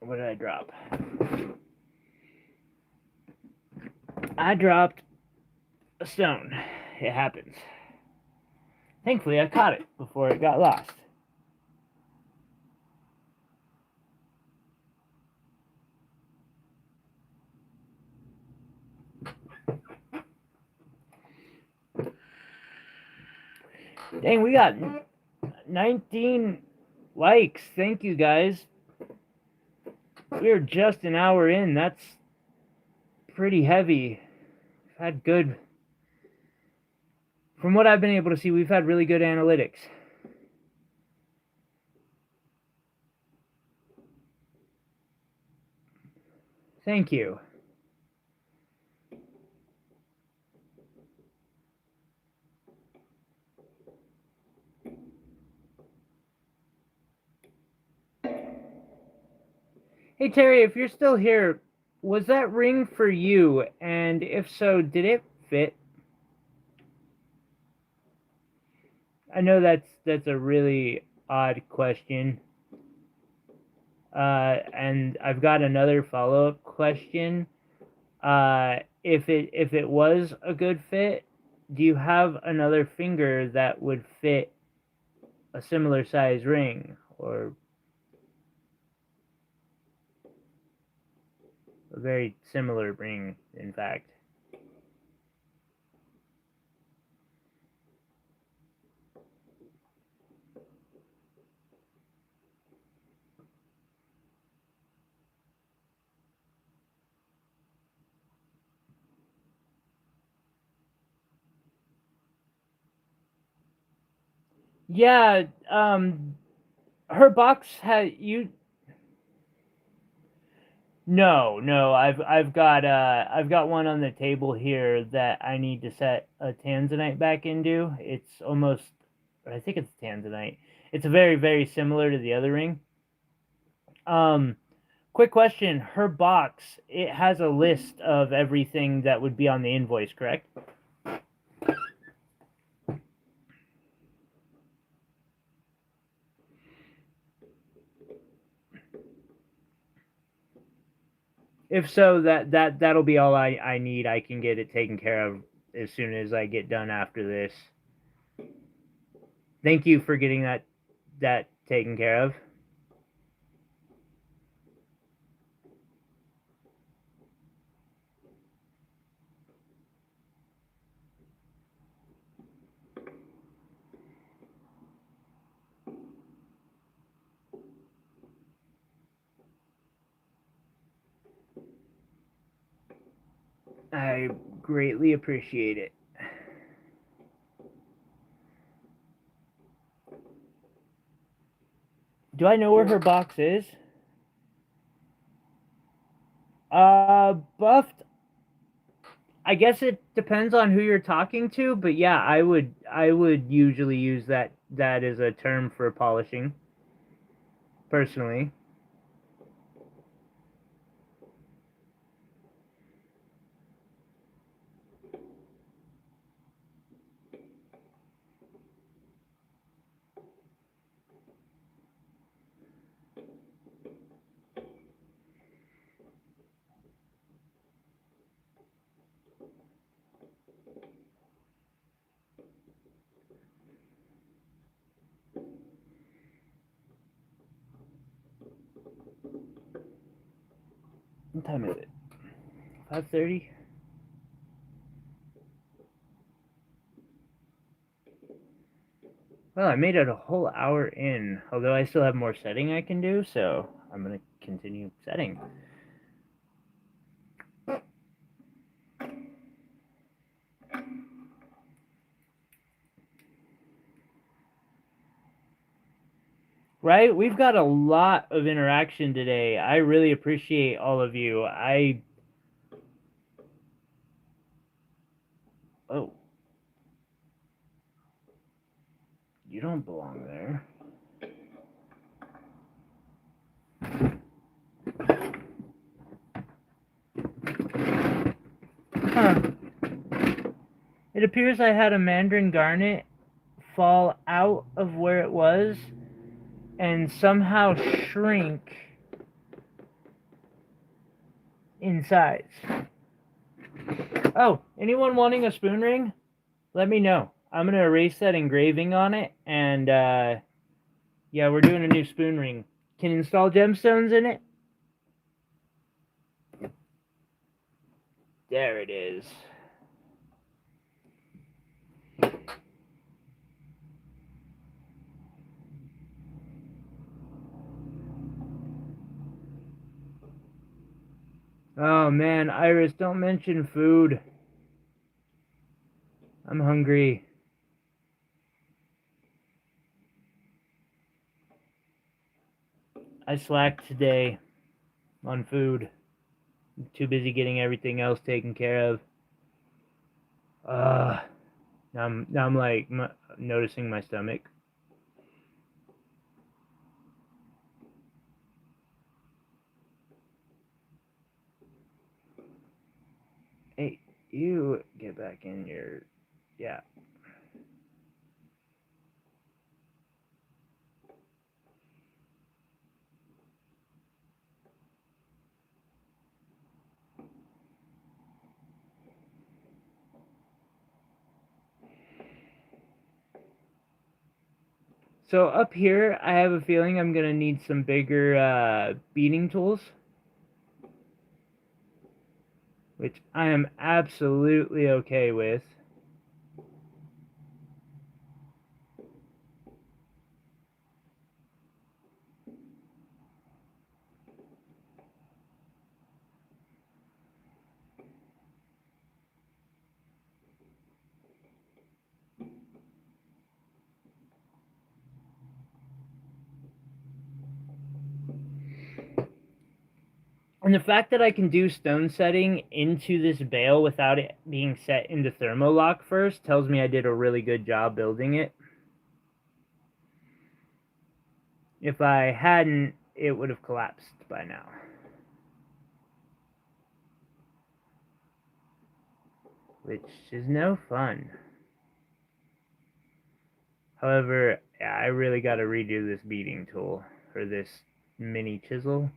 What did I drop? I dropped a stone. It happens. Thankfully, I caught it before it got lost. Dang, we got 19 likes. Thank you, guys. We're just an hour in. That's pretty heavy. We've had good... From what I've been able to see, we've had really good analytics. Thank you. Hey, Terry, if you're still here, was that ring for you? And if so, did it fit? I know that's a really odd question. And I've got another follow-up question. If it was a good fit, do you have another finger that would fit a similar size ring, or a very similar ring, in fact? Yeah, her box had you. No, I've got one on the table here that I need to set a tanzanite back into. It's almost, I think it's tanzanite. It's very, very similar to the other ring. Quick question: her box, it has a list of everything that would be on the invoice, correct? If so, that'll be all I need. I can get it taken care of as soon as I get done after this. Thank you for getting that taken care of. I greatly appreciate it. Do I know where her box is? Buffed. I guess it depends on who you're talking to, but yeah, I would usually use that as a term for polishing, personally. What time is it? 5:30. Well, I made it a whole hour in, although I still have more setting I can do, so I'm going to continue setting. Right? We've got a lot of interaction today. I really appreciate all of you. Oh. You don't belong there. Huh. It appears I had a Mandarin garnet fall out of where it was and somehow shrink in size. Oh, anyone wanting a spoon ring? Let me know. I'm going to erase that engraving on it, and yeah, we're doing a new spoon ring. Can you install gemstones in it? There it is. Oh man, Iris, don't mention food. I'm hungry. I slacked today on food. I'm too busy getting everything else taken care of. Now I'm like noticing my stomach. Hey, you get back in your... Yeah. So up here, I have a feeling I'm going to need some bigger beading tools, which I am absolutely okay with. And the fact that I can do stone setting into this bale without it being set into thermolock first tells me I did a really good job building it. If I hadn't, it would have collapsed by now. Which is no fun. However, yeah, I really got to redo this beading tool, or this mini chisel.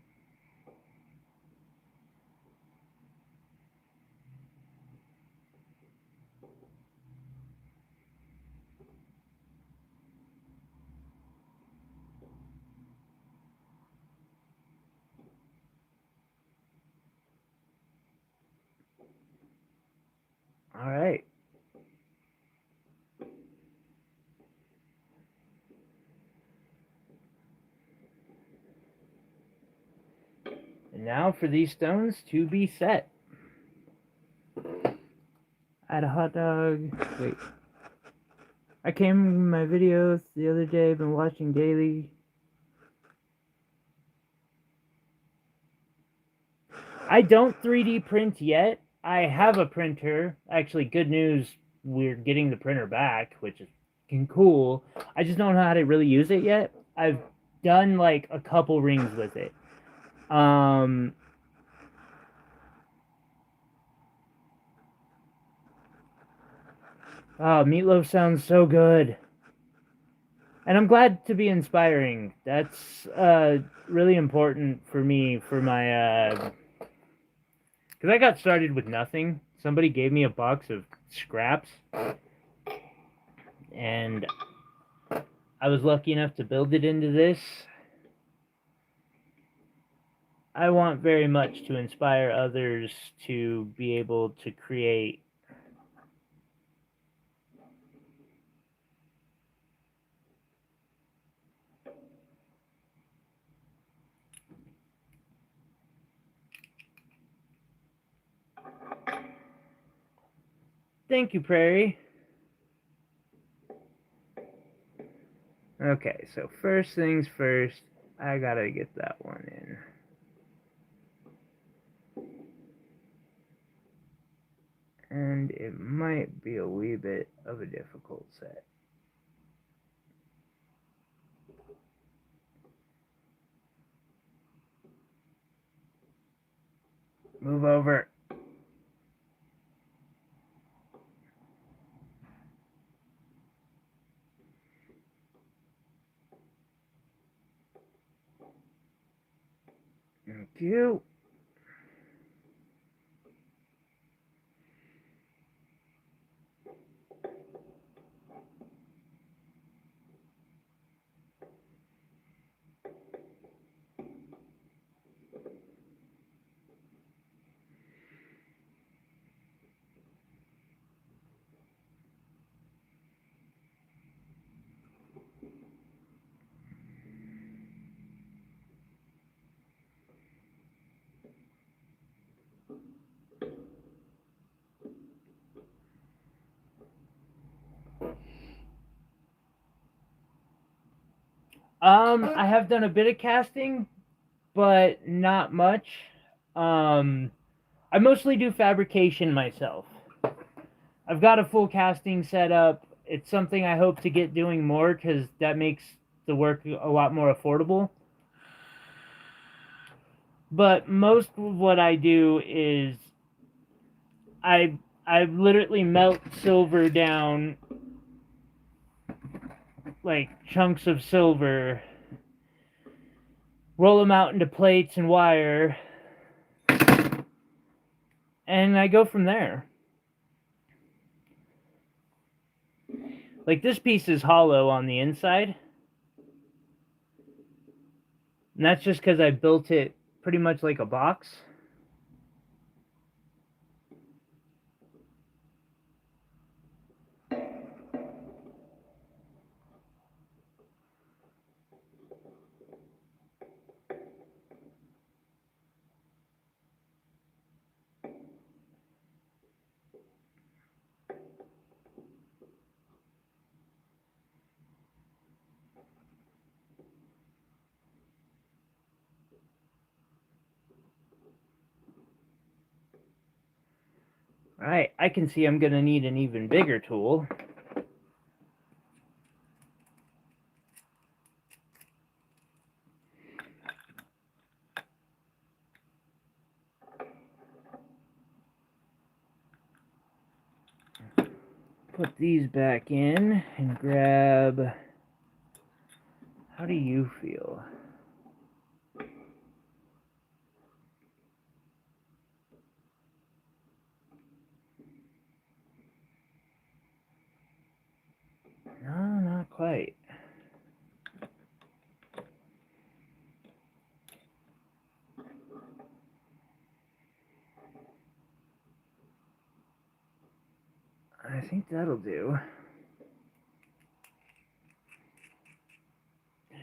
All right. And now for these stones to be set. I had a hot dog. Wait. I came in my videos the other day. I've been watching daily. I don't 3D print yet. I have a printer. Actually, good news, we're getting the printer back, which is cool. I just don't know how to really use it yet. I've done like a couple rings with it. Oh, meatloaf sounds so good. And I'm glad to be inspiring. That's really important for me for my because I got started with nothing. Somebody gave me a box of scraps, and I was lucky enough to build it into this. I want very much to inspire others to be able to create Thank you, Prairie. Okay, so first things first, I gotta get that one in. And it might be a wee bit of a difficult set. Move over. Thank you. I have done a bit of casting, but not much. I mostly do fabrication myself. I've got a full casting setup. It's something I hope to get doing more because that makes the work a lot more affordable. But most of what I do is I literally melt silver down, like chunks of silver, roll them out into plates and wire, and I go from there. Like this piece is hollow on the inside, and that's just because I built it pretty much like a box. Alright, I can see I'm going to need an even bigger tool. Put these back in and grab... How do you feel? No, not quite. I think that'll do.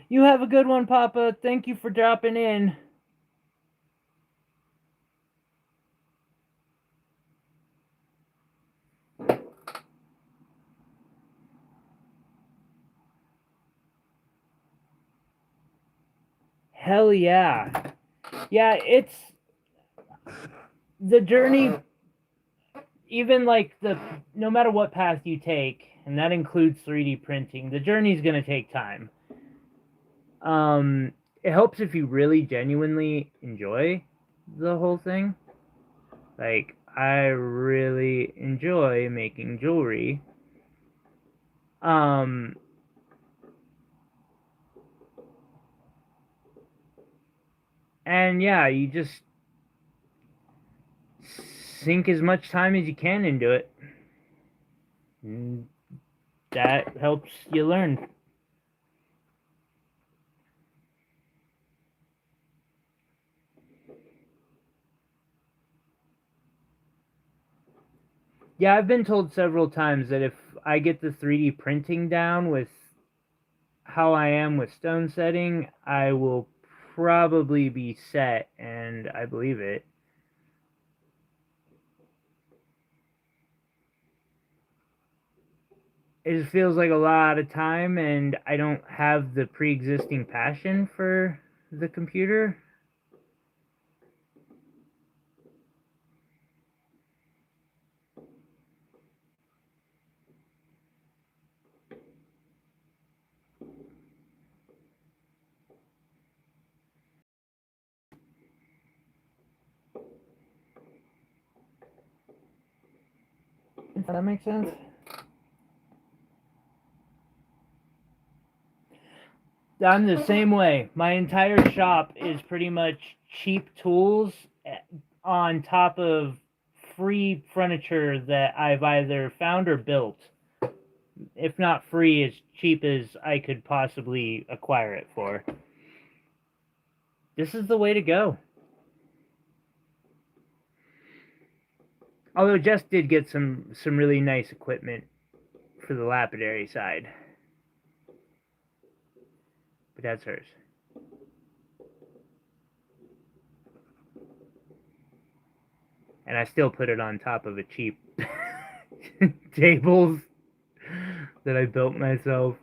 You have a good one, Papa. Thank you for dropping in. Hell yeah. Yeah, it's the journey, even like no matter what path you take, and that includes 3D printing, the journey's going to take time. It helps if you really genuinely enjoy the whole thing. Like, I really enjoy making jewelry. And yeah, you just sink as much time as you can into it. And that helps you learn. Yeah, I've been told several times that if I get the 3D printing down with how I am with stone setting, I will probably be set, and I believe it. it just feels like a lot of time, and I don't have the pre-existing passion for the computer. Does that make sense? I'm the same way. My entire shop is pretty much cheap tools on top of free furniture that I've either found or built. If not free, as cheap as I could possibly acquire it for. This is the way to go. Although Jess did get some really nice equipment for the lapidary side. But that's hers. And I still put it on top of a cheap tables that I built myself.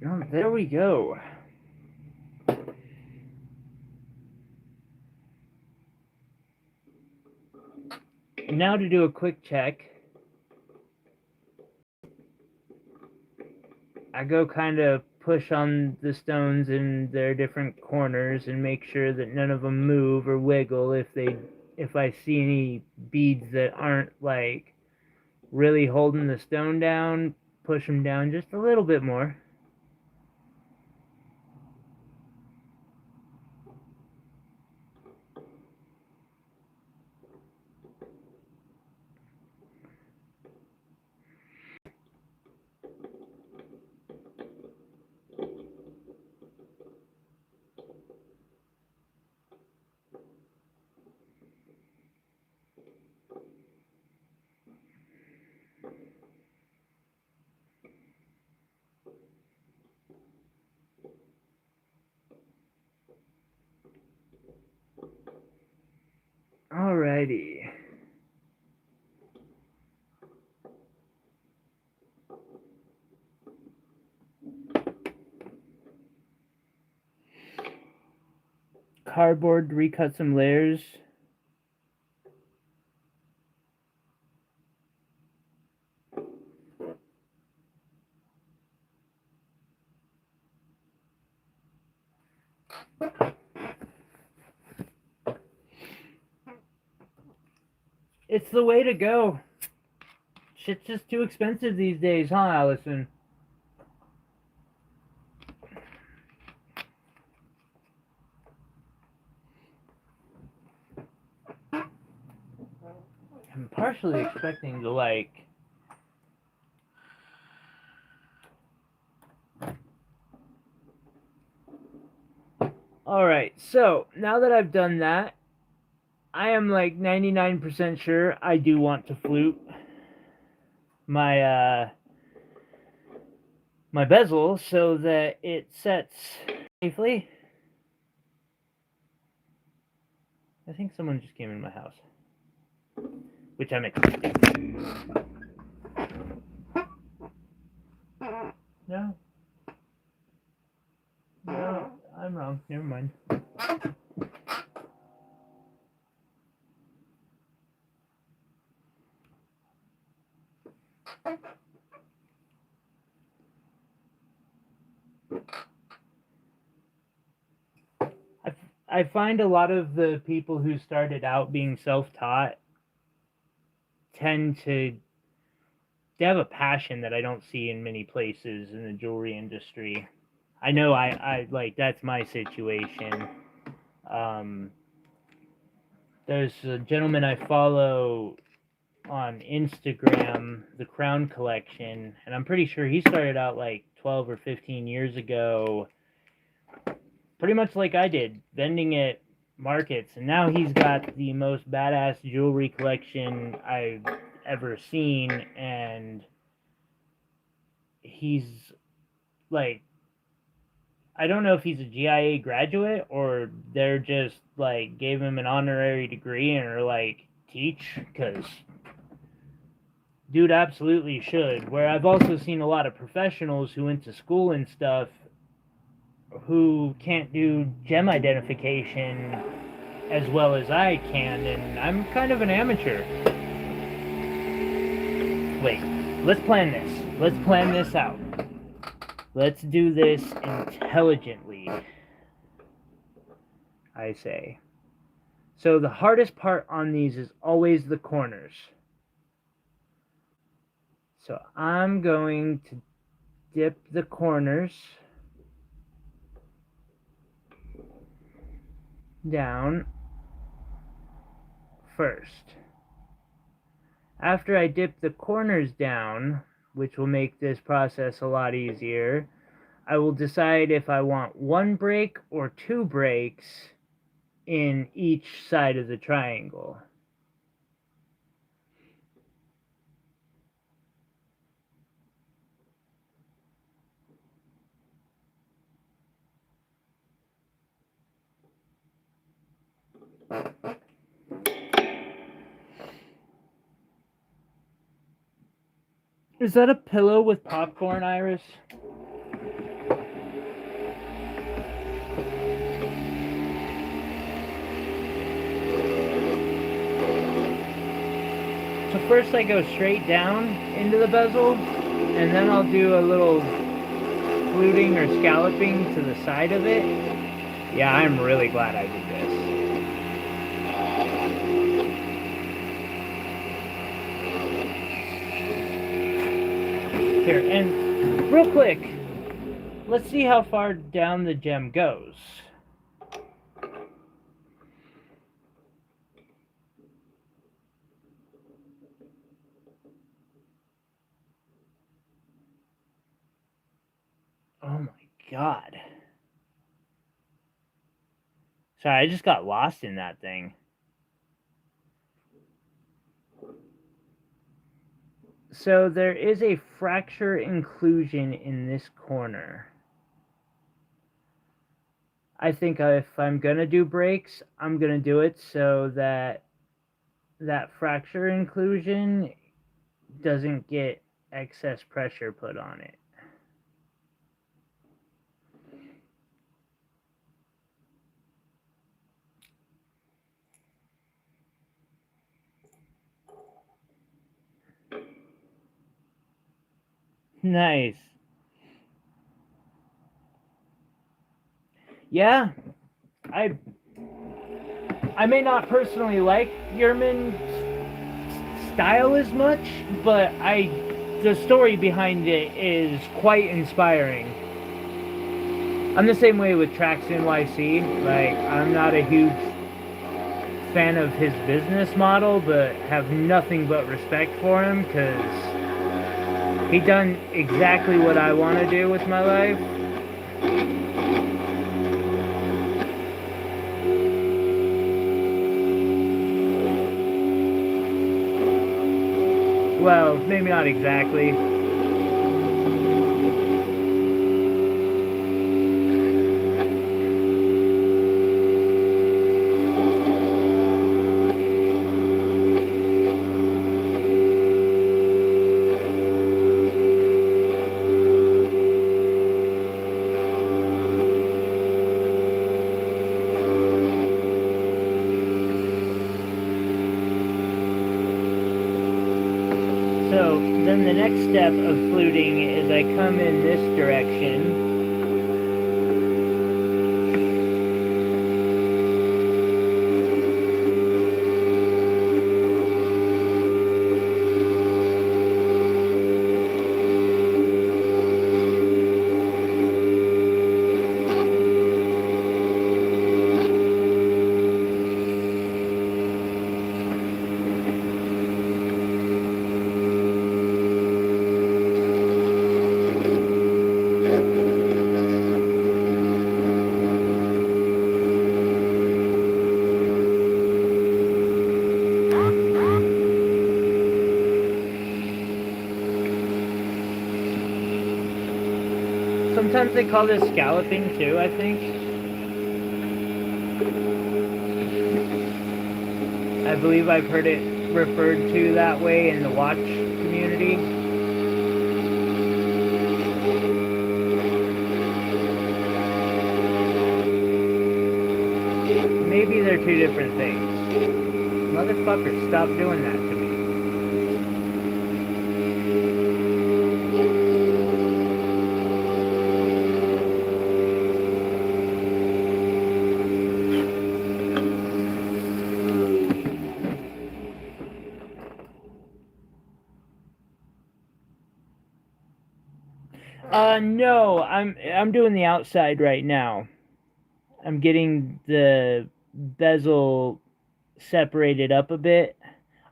Oh, there we go. Now to do a quick check. I go kind of push on the stones in their different corners and make sure that none of them move or wiggle. If I see any beads that aren't like really holding the stone down, push them down just a little bit more. Alrighty. Cardboard, recut some layers. It's the way to go. Shit's just too expensive these days, huh, Allison? I'm partially expecting to like... Alright, so now that I've done that, I am like 99% sure I do want to flute my my bezel so that it sets safely. I think someone just came in my house, which I'm expecting. No. No, I'm wrong. Never mind. I find a lot of the people who started out being self-taught tend to they have a passion that I don't see in many places in the jewelry industry. I know I like that's my situation. There's a gentleman I follow on Instagram, the Crown Collection, and I'm pretty sure he started out like 12 or 15 years ago, pretty much like I did, vending at markets, and now he's got the most badass jewelry collection I've ever seen, and he's like, I don't know if he's a GIA graduate or they're just like gave him an honorary degree and are like, teach, because dude absolutely should. Where I've also seen a lot of professionals who went to school and stuff who can't do gem identification as well as I can, and I'm kind of an amateur. Wait, let's plan this. Let's plan this out. Let's do this intelligently, I say. So the hardest part on these is always the corners. So I'm going to dip the corners down first. After I dip the corners down, which will make this process a lot easier, I will decide if I want one break or two breaks in each side of the triangle. Is that a pillow with popcorn, Iris? So first I go straight down into the bezel, and then I'll do a little fluting or scalloping to the side of it. Yeah, I'm really glad I did this. Here, and real quick, let's see how far down the gem goes. Oh my god. Sorry, I just got lost in that thing. So there is a fracture inclusion in this corner. I think if I'm going to do breaks, I'm going to do it so that that fracture inclusion doesn't get excess pressure put on it. Nice. Yeah, I may not personally like Yerman's style as much, but the story behind it is quite inspiring. I'm the same way with Trax NYC. Like, I'm not a huge fan of his business model, but have nothing but respect for him because he done exactly what I want to do with my life. Well, maybe not exactly. So then the next step of fluting is I come in this direction. Sometimes they call this scalloping too, I think. I believe I've heard it referred to that way in the watch community. Maybe they're two different things. Motherfucker, stop doing that to me. No, I'm doing the outside right now. I'm getting the bezel separated up a bit.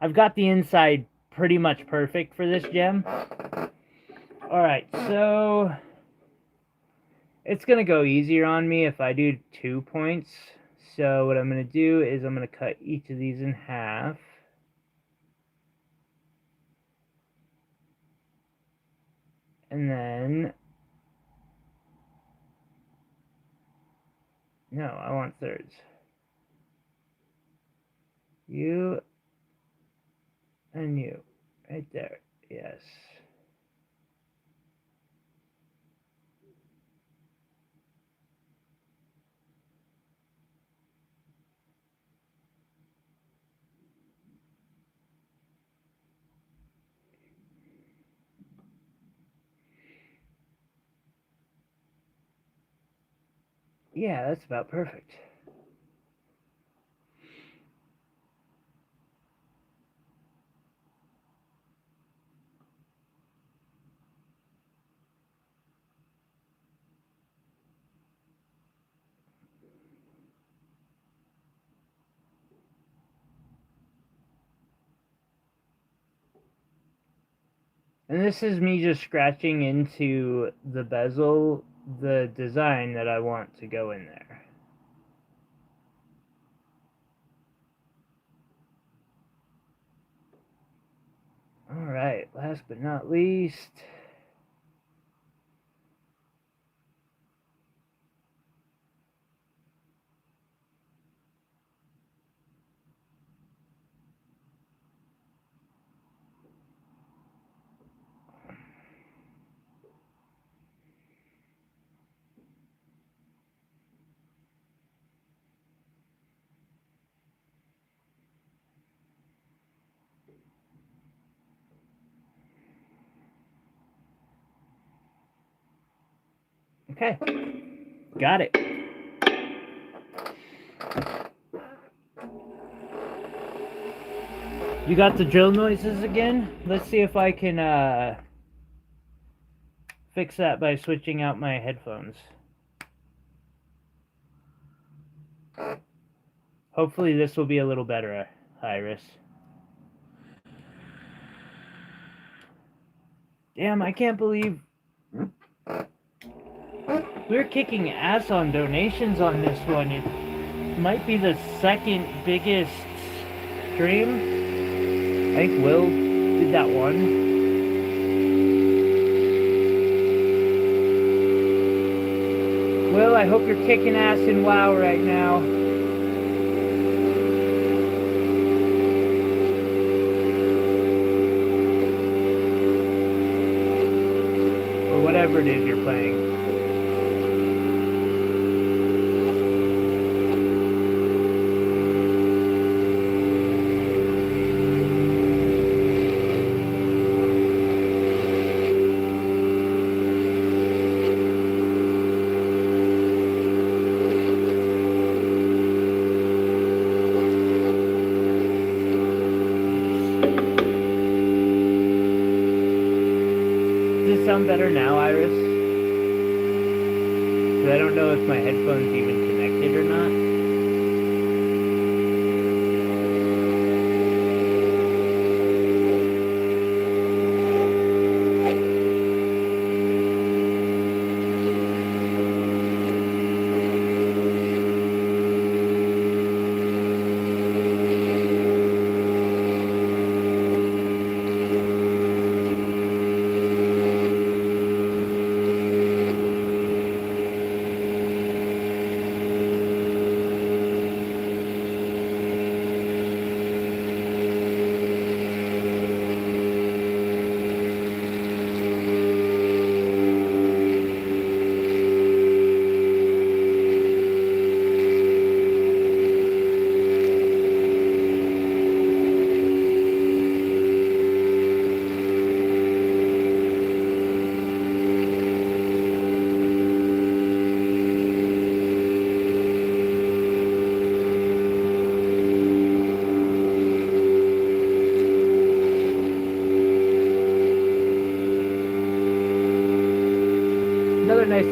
I've got the inside pretty much perfect for this gem. Alright, so it's gonna go easier on me if I do 2 points. So what I'm gonna do is I'm gonna cut each of these in half. And then, no, I want thirds. You and you, right there, yes. Yeah, that's about perfect. And this is me just scratching into the bezel, the design that I want to go in there. Alright, last but not least, okay, got it. You got the drill noises again? Let's see if I can fix that by switching out my headphones. Hopefully this will be a little better, Iris. Damn, I can't believe we're kicking ass on donations on this one. It might be the second biggest stream. I think Will did that one. Will, I hope you're kicking ass in WoW right now. Or whatever it is you're playing. Sound better now, Iris? Because I don't know if my headphones even connected or not.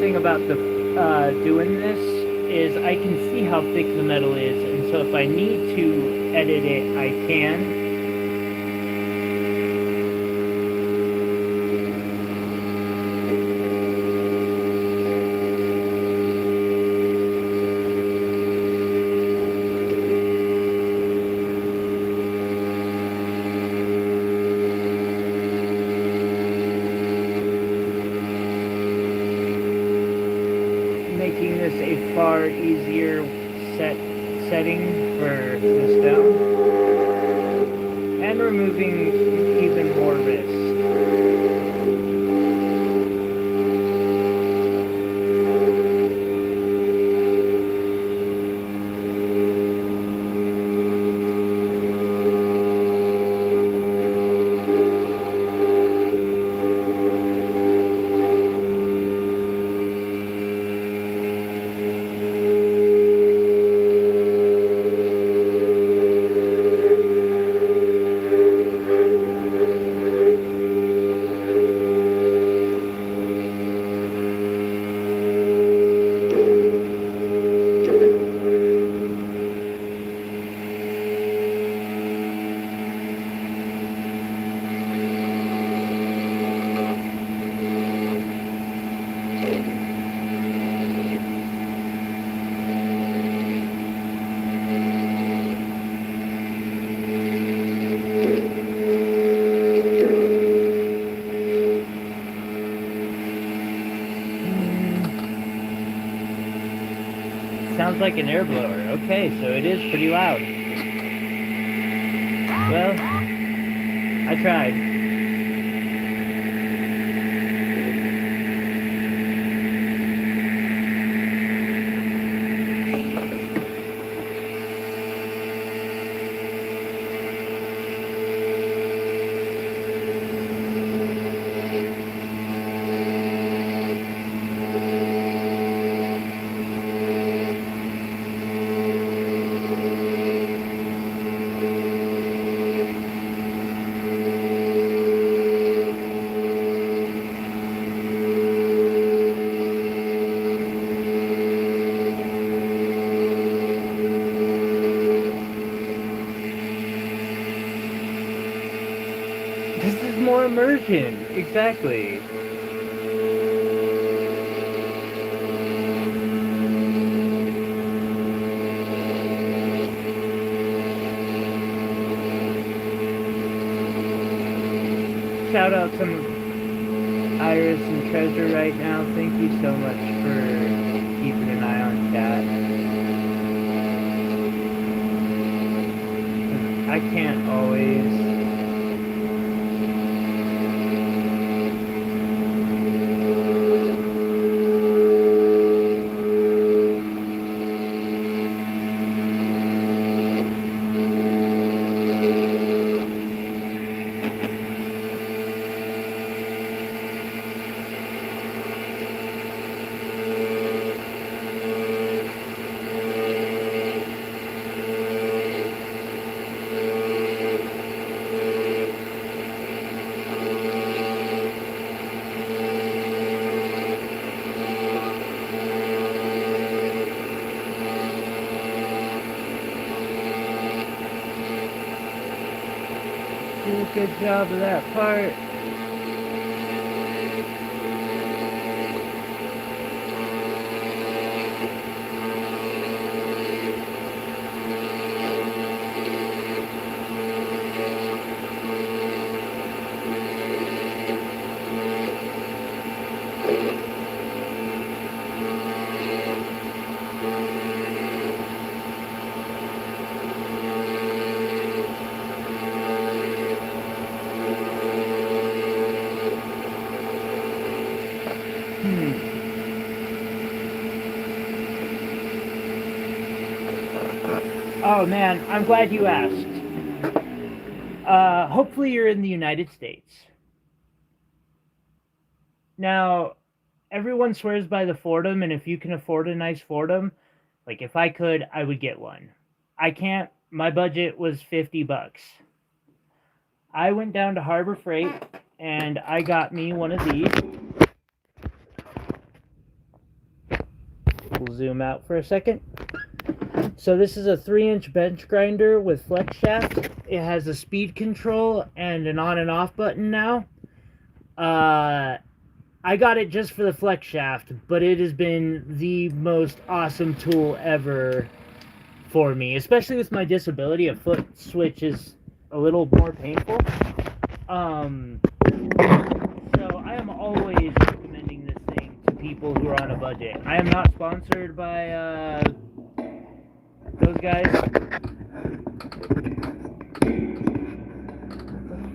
thing about the doing this is I can see how thick the metal is, and so if I need to edit it, I can. Making this a far easier setting for the stone, and removing even more risk. Sounds like an air blower. Okay, so it is pretty loud. Well, I tried. More immersion, exactly. Shout out to Iris and Treasure right now. Thank you so much for keeping an eye on chat. I can't always. Good job of that part. Oh man, I'm glad you asked. Hopefully you're in the United States. Now, everyone swears by the Fordham, and if you can afford a nice Fordham, like if I could, I would get one. I can't. My budget was $50. I went down to Harbor Freight, and I got me one of these. zoom out for a second. So this is a 3-inch bench grinder with flex shaft. It has a speed control and an on and off button now. I got it just for the flex shaft, but it has been the most awesome tool ever for me, especially with my disability. A foot switch is a little more painful. So I am always recommending this thing to people who are on a budget. I am not sponsored by those guys. What the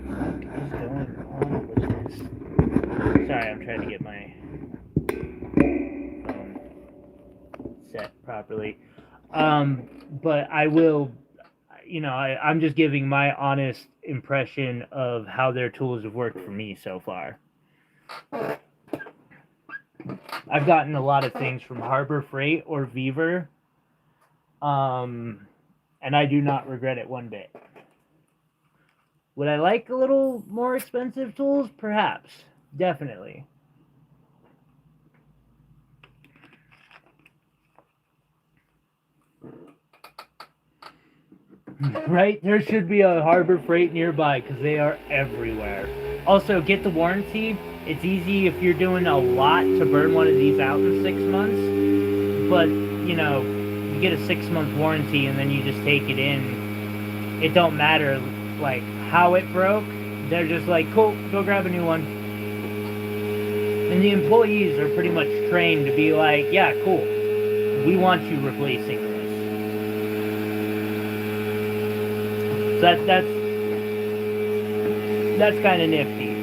fuck is going on with this? Sorry, I'm trying to get my phone set properly. But I will, I'm just giving my honest impression of how their tools have worked for me so far. I've gotten a lot of things from Harbor Freight or Beaver, and I do not regret it one bit. Would I like a little more expensive tools? Perhaps. Definitely. Right? There should be a Harbor Freight nearby because they are everywhere. Also, get the warranty. It's easy if you're doing a lot to burn one of these out in 6 months. But, you get a 6-month warranty and then you just take it in. It don't matter, like, how it broke. They're just like, cool, go grab a new one. And the employees are pretty much trained to be like, yeah, cool. We want you replacing this. So that's kind of nifty.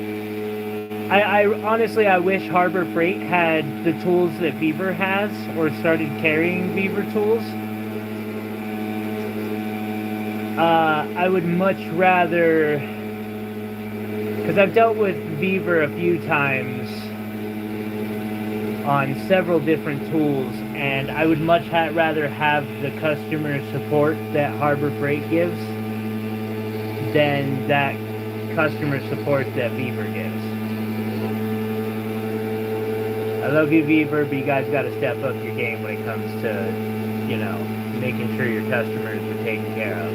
I honestly, I wish Harbor Freight had the tools that Beaver has, or started carrying Beaver tools. I would much rather, because I've dealt with Beaver a few times on several different tools, and I would much rather have the customer support that Harbor Freight gives than that customer support that Beaver gives. I love you, Beaver, but you guys got to step up your game when it comes to, making sure your customers are taken care of.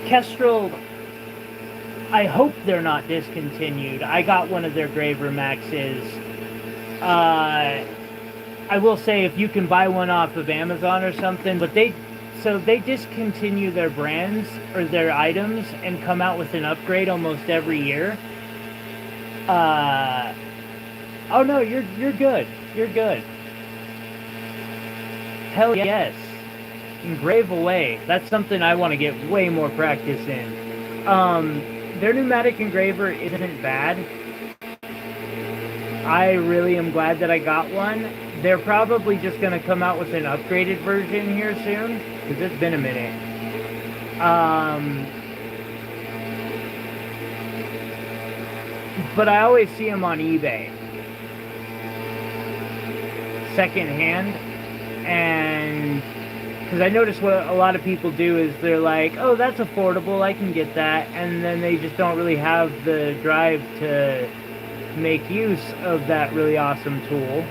Kestrel, I hope they're not discontinued. I got one of their Graver Maxes. I will say, if you can buy one off of Amazon or something, but they discontinue their brands or their items and come out with an upgrade almost every year. Oh no, you're good. You're good. Hell yes. Engrave away. That's something I want to get way more practice in. Their pneumatic engraver isn't bad. I really am glad that I got one. They're probably just going to come out with an upgraded version here soon, because it's been a minute. But I always see them on eBay, secondhand, and because I notice what a lot of people do is they're like, oh, that's affordable, I can get that, and then they just don't really have the drive to make use of that really awesome tool.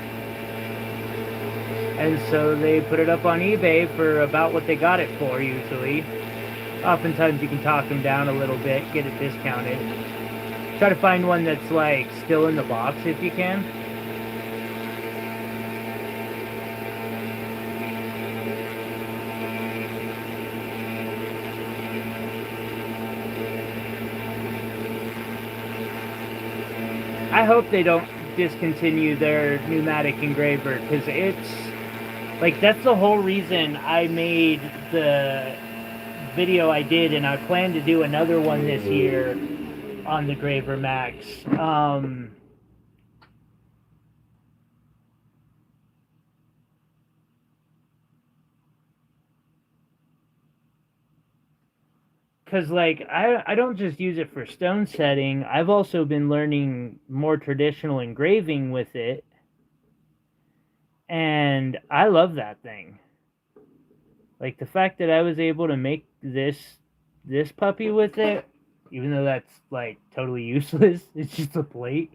And so they put it up on eBay for about what they got it for, usually. Oftentimes you can talk them down a little bit, get it discounted. Try to find one that's like still in the box if you can. I hope they don't discontinue their pneumatic engraver, because Like, that's the whole reason I made the video I did, and I plan to do another one this year on the Graver Max. Because, like, I don't just use it for stone setting. I've also been learning more traditional engraving with it. And I love that thing. Like, the fact that I was able to make this puppy with it, even though that's, like, totally useless. It's just a plate.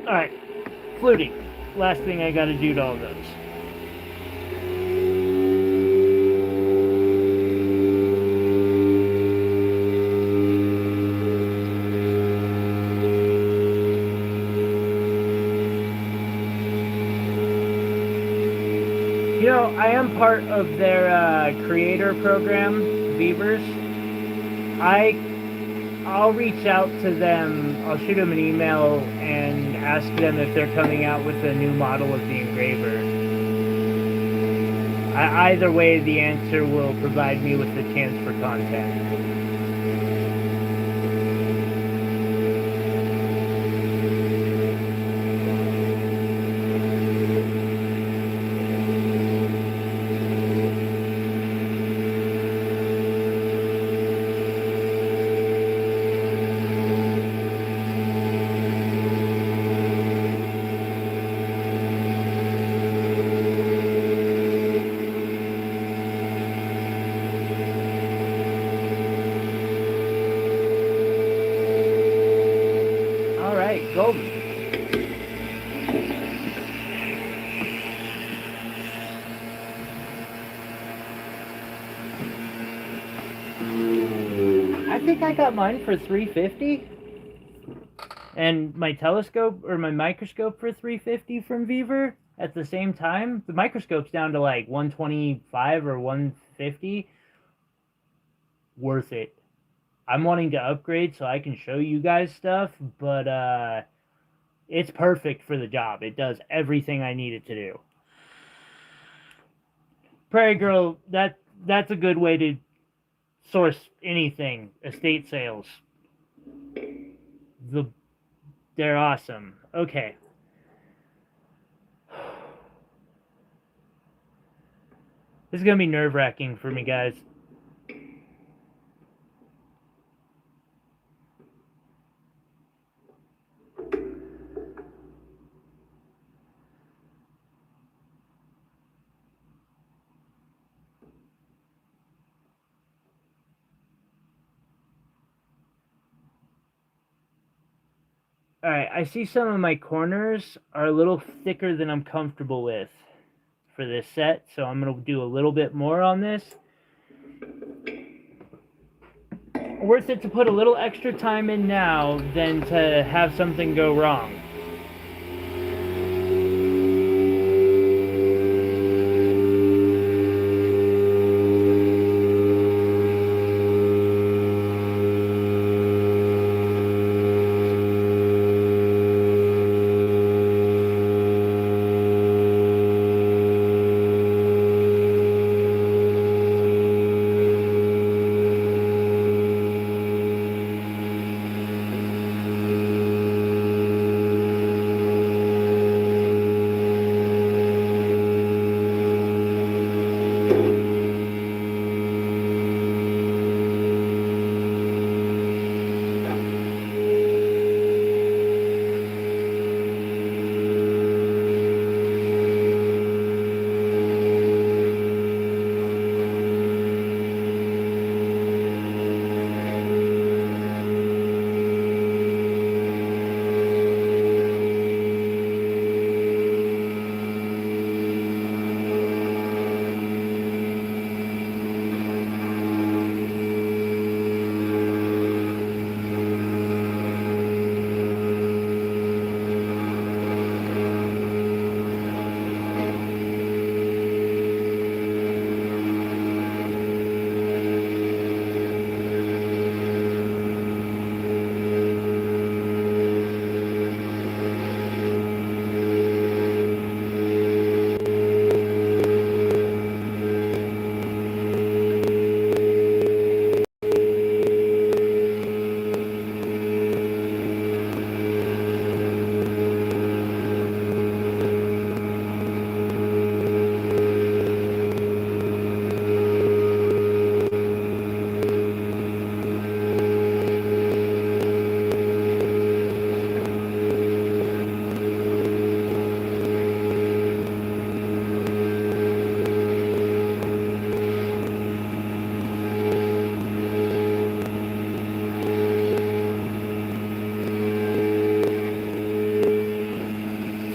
Alright, fluting. Last thing I gotta do to all those. You know, I am part of their creator program, Beavers. I'll reach out to them. I'll shoot them an email and ask them if they're coming out with a new model of the engraver. Either way, the answer will provide me with the chance for contact. Golden. I think I got mine for $350, and my telescope or my microscope for $350 from Beaver at the same time. The microscope's down to like $125 or $150. Worth it. I'm wanting to upgrade so I can show you guys stuff, but it's perfect for the job. It does everything I need it to do. Prairie Girl, that's a good way to source anything. Estate sales. They're awesome. Okay. This is going to be nerve-wracking for me, guys. Alright, I see some of my corners are a little thicker than I'm comfortable with for this set, so I'm going to do a little bit more on this. Worth it to put a little extra time in now than to have something go wrong.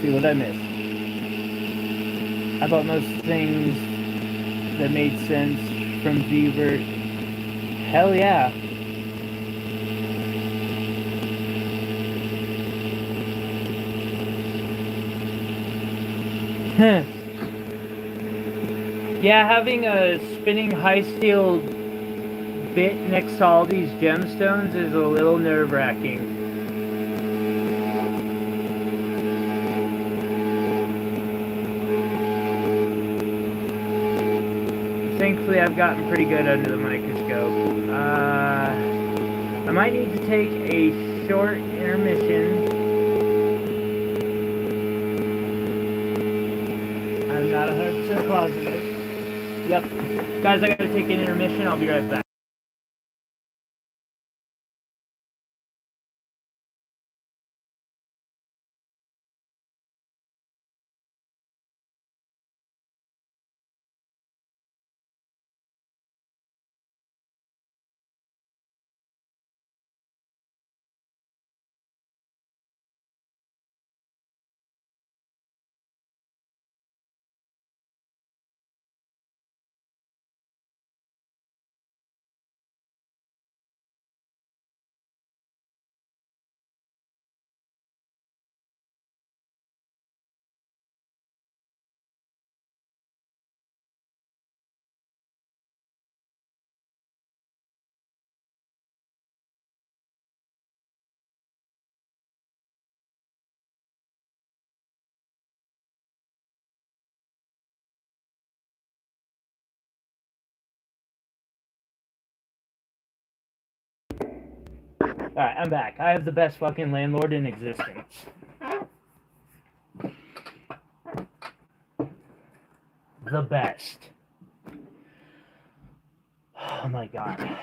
see what I missed. How about most things that made sense from Beaver? Hell yeah. Yeah, having a spinning high steel bit next to all these gemstones is a little nerve-wracking. Thankfully, I've gotten pretty good under the microscope. I might need to take a short intermission. I'm not 100% positive. Yep. Guys, I gotta take an intermission. I'll be right back. Alright, I'm back. I have the best fucking landlord in existence. The best. Oh my god.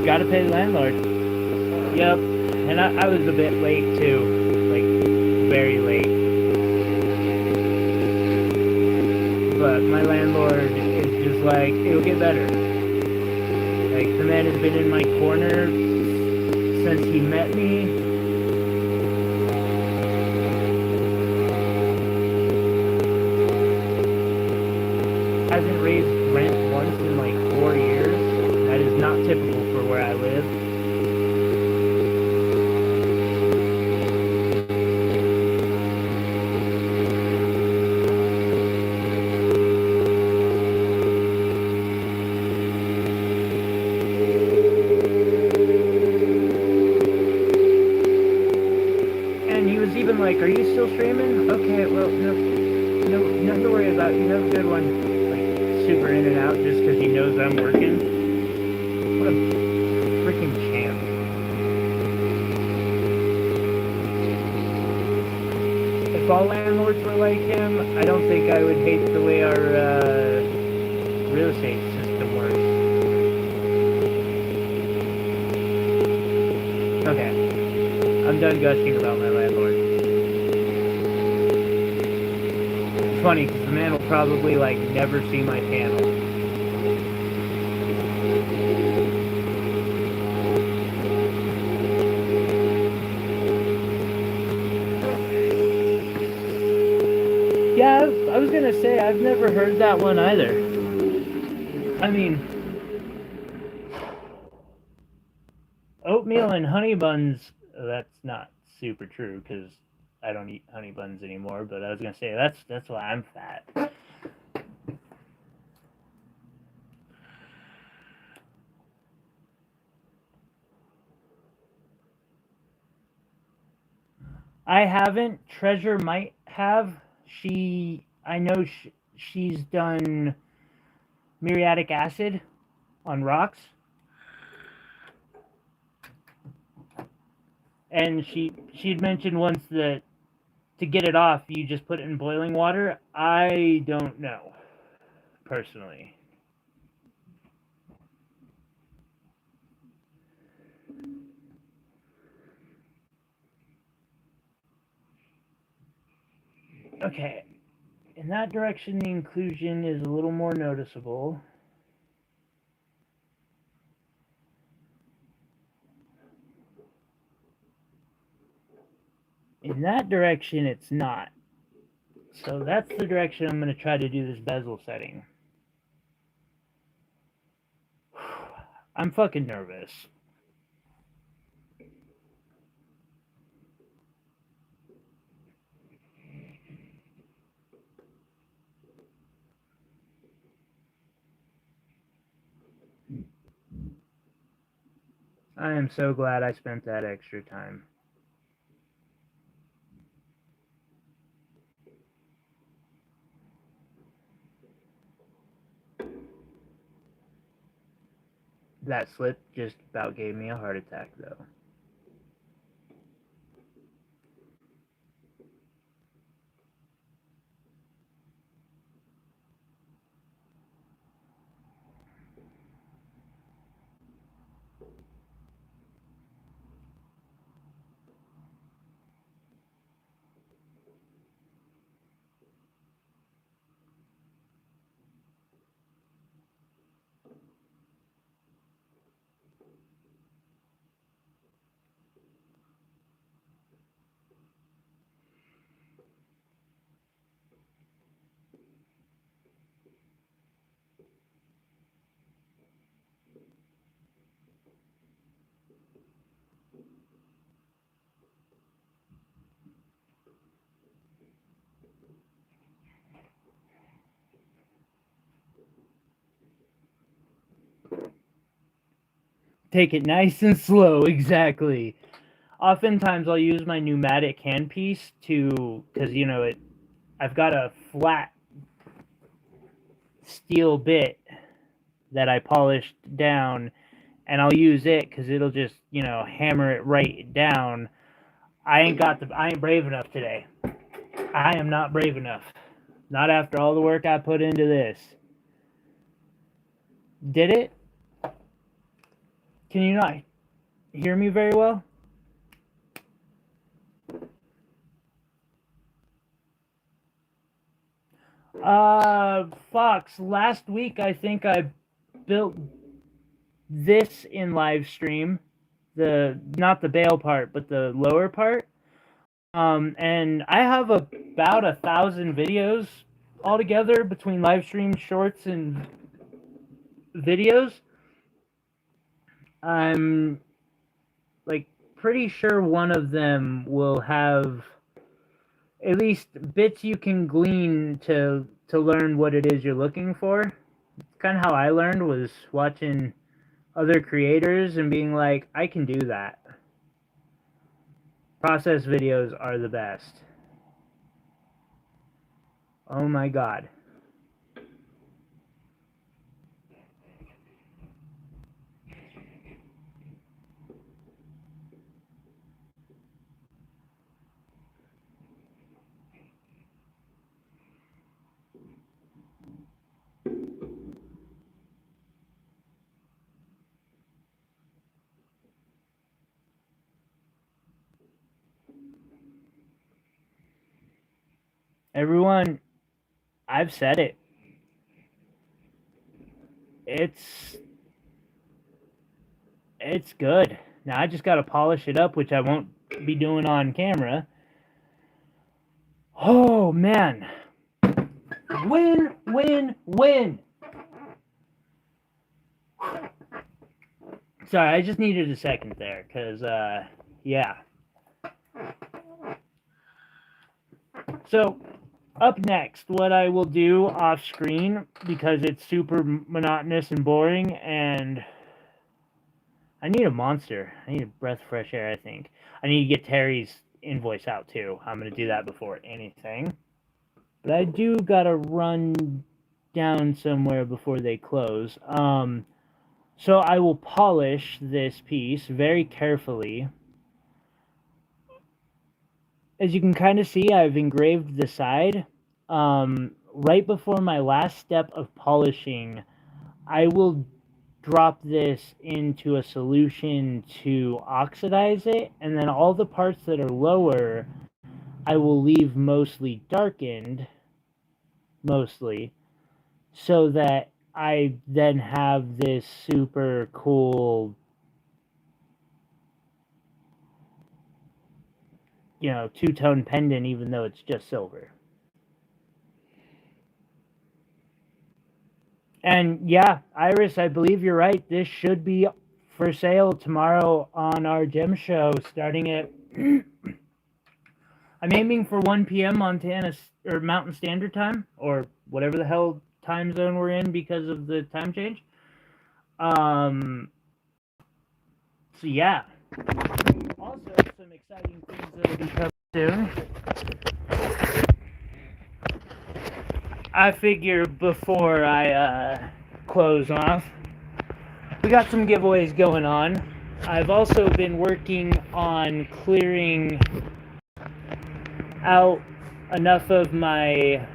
Gotta pay the landlord. Yep. And I was a bit late too. Like, very late. But my landlord is just like, it'll get better. Like, the man has been in my corner since he met me. Hasn't raised rent once in like 4 years. That is not typical for where I live. And he was even like, "Are you still streaming? Okay, well, nothing to worry about. You have a good one." Like, super in and out just because he knows I'm working. What a freaking champ. If all landlords were like him, I don't think I would hate the way our real estate system works. Okay. I'm done gushing about my landlord. It's funny, because the man will probably, like, never see my channel. Yeah, I was gonna say, I've never heard that one either. I mean, oatmeal and honey buns, that's not super true, because I don't eat honey buns anymore, but I was gonna say, that's why I'm fat. I haven't. Treasure might have. I know she's done muriatic acid on rocks. And she'd mentioned once that to get it off, you just put it in boiling water. I don't know, personally. Okay, in that direction the inclusion is a little more noticeable. In that direction it's not. So that's the direction I'm going to try to do this bezel setting. I'm fucking nervous. I am so glad I spent that extra time. That slip just about gave me a heart attack, though. Take it nice and slow, exactly. Oftentimes I'll use my pneumatic handpiece to, because you know I've got a flat steel bit that I polished down, and I'll use it because it'll just hammer it right down. I ain't brave enough today. I am not brave enough. Not after all the work I put into this. Did it? Can you not hear me very well? Fox, last week I think I built this in live stream. Not the bail part, but the lower part. And I have about 1,000 videos altogether between live stream shorts and videos. I'm like pretty sure one of them will have at least bits you can glean to learn what it is you're looking for. It's kind of how I learned, was watching other creators and being like, I can do that. Process videos are the best. Oh my god. Everyone, I've said it. It's good. Now I just got to polish it up, which I won't be doing on camera. Oh man. Win, win, win. Sorry, I just needed a second there cuz yeah. So, up next, what I will do off screen, because it's super monotonous and boring, and I need a monster. I need a breath of fresh air, I think. I need to get Terry's invoice out too. I'm going to do that before anything. But I do got to run down somewhere before they close. So I will polish this piece very carefully. As you can kind of see, I've engraved the side. Right before my last step of polishing, I will drop this into a solution to oxidize it, and then all the parts that are lower, I will leave mostly darkened, so that I then have this super cool, you know, two-tone pendant, even though it's just silver. And yeah, Iris, I believe you're right. This should be for sale tomorrow on our gem show, starting at I'm aiming for 1 p.m. Montana or Mountain Standard Time, or whatever the hell time zone we're in because of the time change. So yeah. Also, some exciting things that'll be coming soon. I figure before I close off, we got some giveaways going on. I've also been working on clearing out enough of my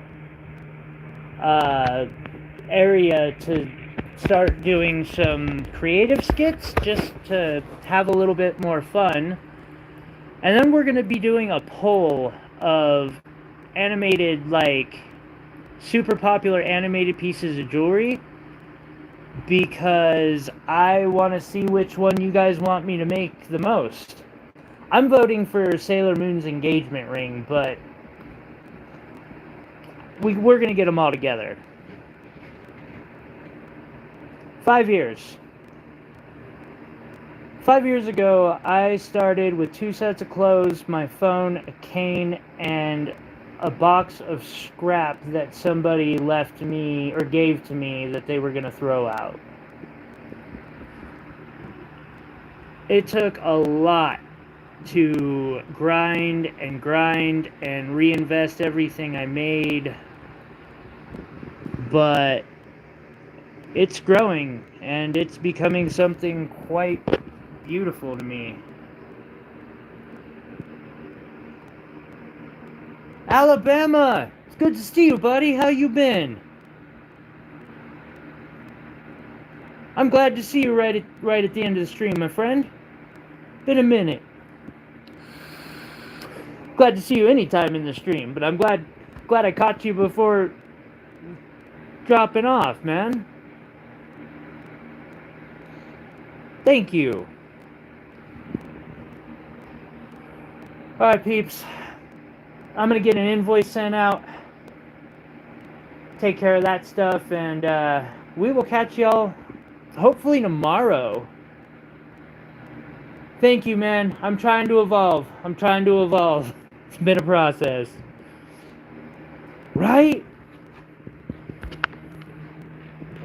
area to start doing some creative skits, just to have a little bit more fun. And then we're going to be doing a poll of animated, like, super popular animated pieces of jewelry, because I want to see which one you guys want me to make the most. I'm voting for Sailor Moon's engagement ring, but we're going to get them all together. 5 years. 5 years ago, I started with 2 sets of clothes, my phone, a cane, and a box of scrap that somebody left me or gave to me that they were going to throw out. It took a lot to grind and reinvest everything I made, but it's growing and it's becoming something quite beautiful to me. Alabama! It's good to see you, buddy. How you been? I'm glad to see you right at the end of the stream, my friend. Been a minute. Glad to see you anytime in the stream, but I'm glad I caught you before dropping off, man. Thank you. Alright, peeps. I'm gonna get an invoice sent out, take care of that stuff, and we will catch y'all hopefully tomorrow. Thank you, man. I'm trying to evolve. It's been a process. Right?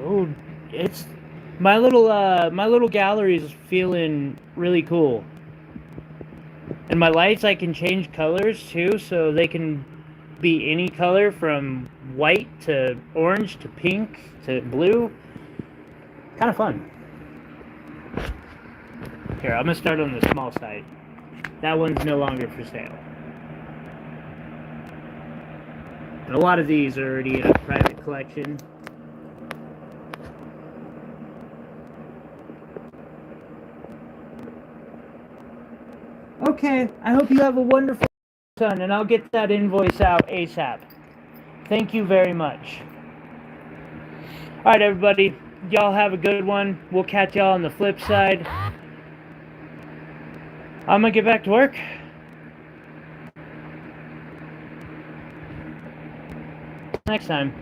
Oh, it's my little gallery is feeling really cool. And my lights, I can change colors too, so they can be any color from white to orange to pink to blue. Kind of fun. Here, I'm gonna start on the small side. That one's no longer for sale. And a lot of these are already in a private collection. Okay, I hope you have a wonderful son, and I'll get that invoice out ASAP. Thank you very much. Alright, everybody. Y'all have a good one. We'll catch y'all on the flip side. I'm gonna get back to work. Next time.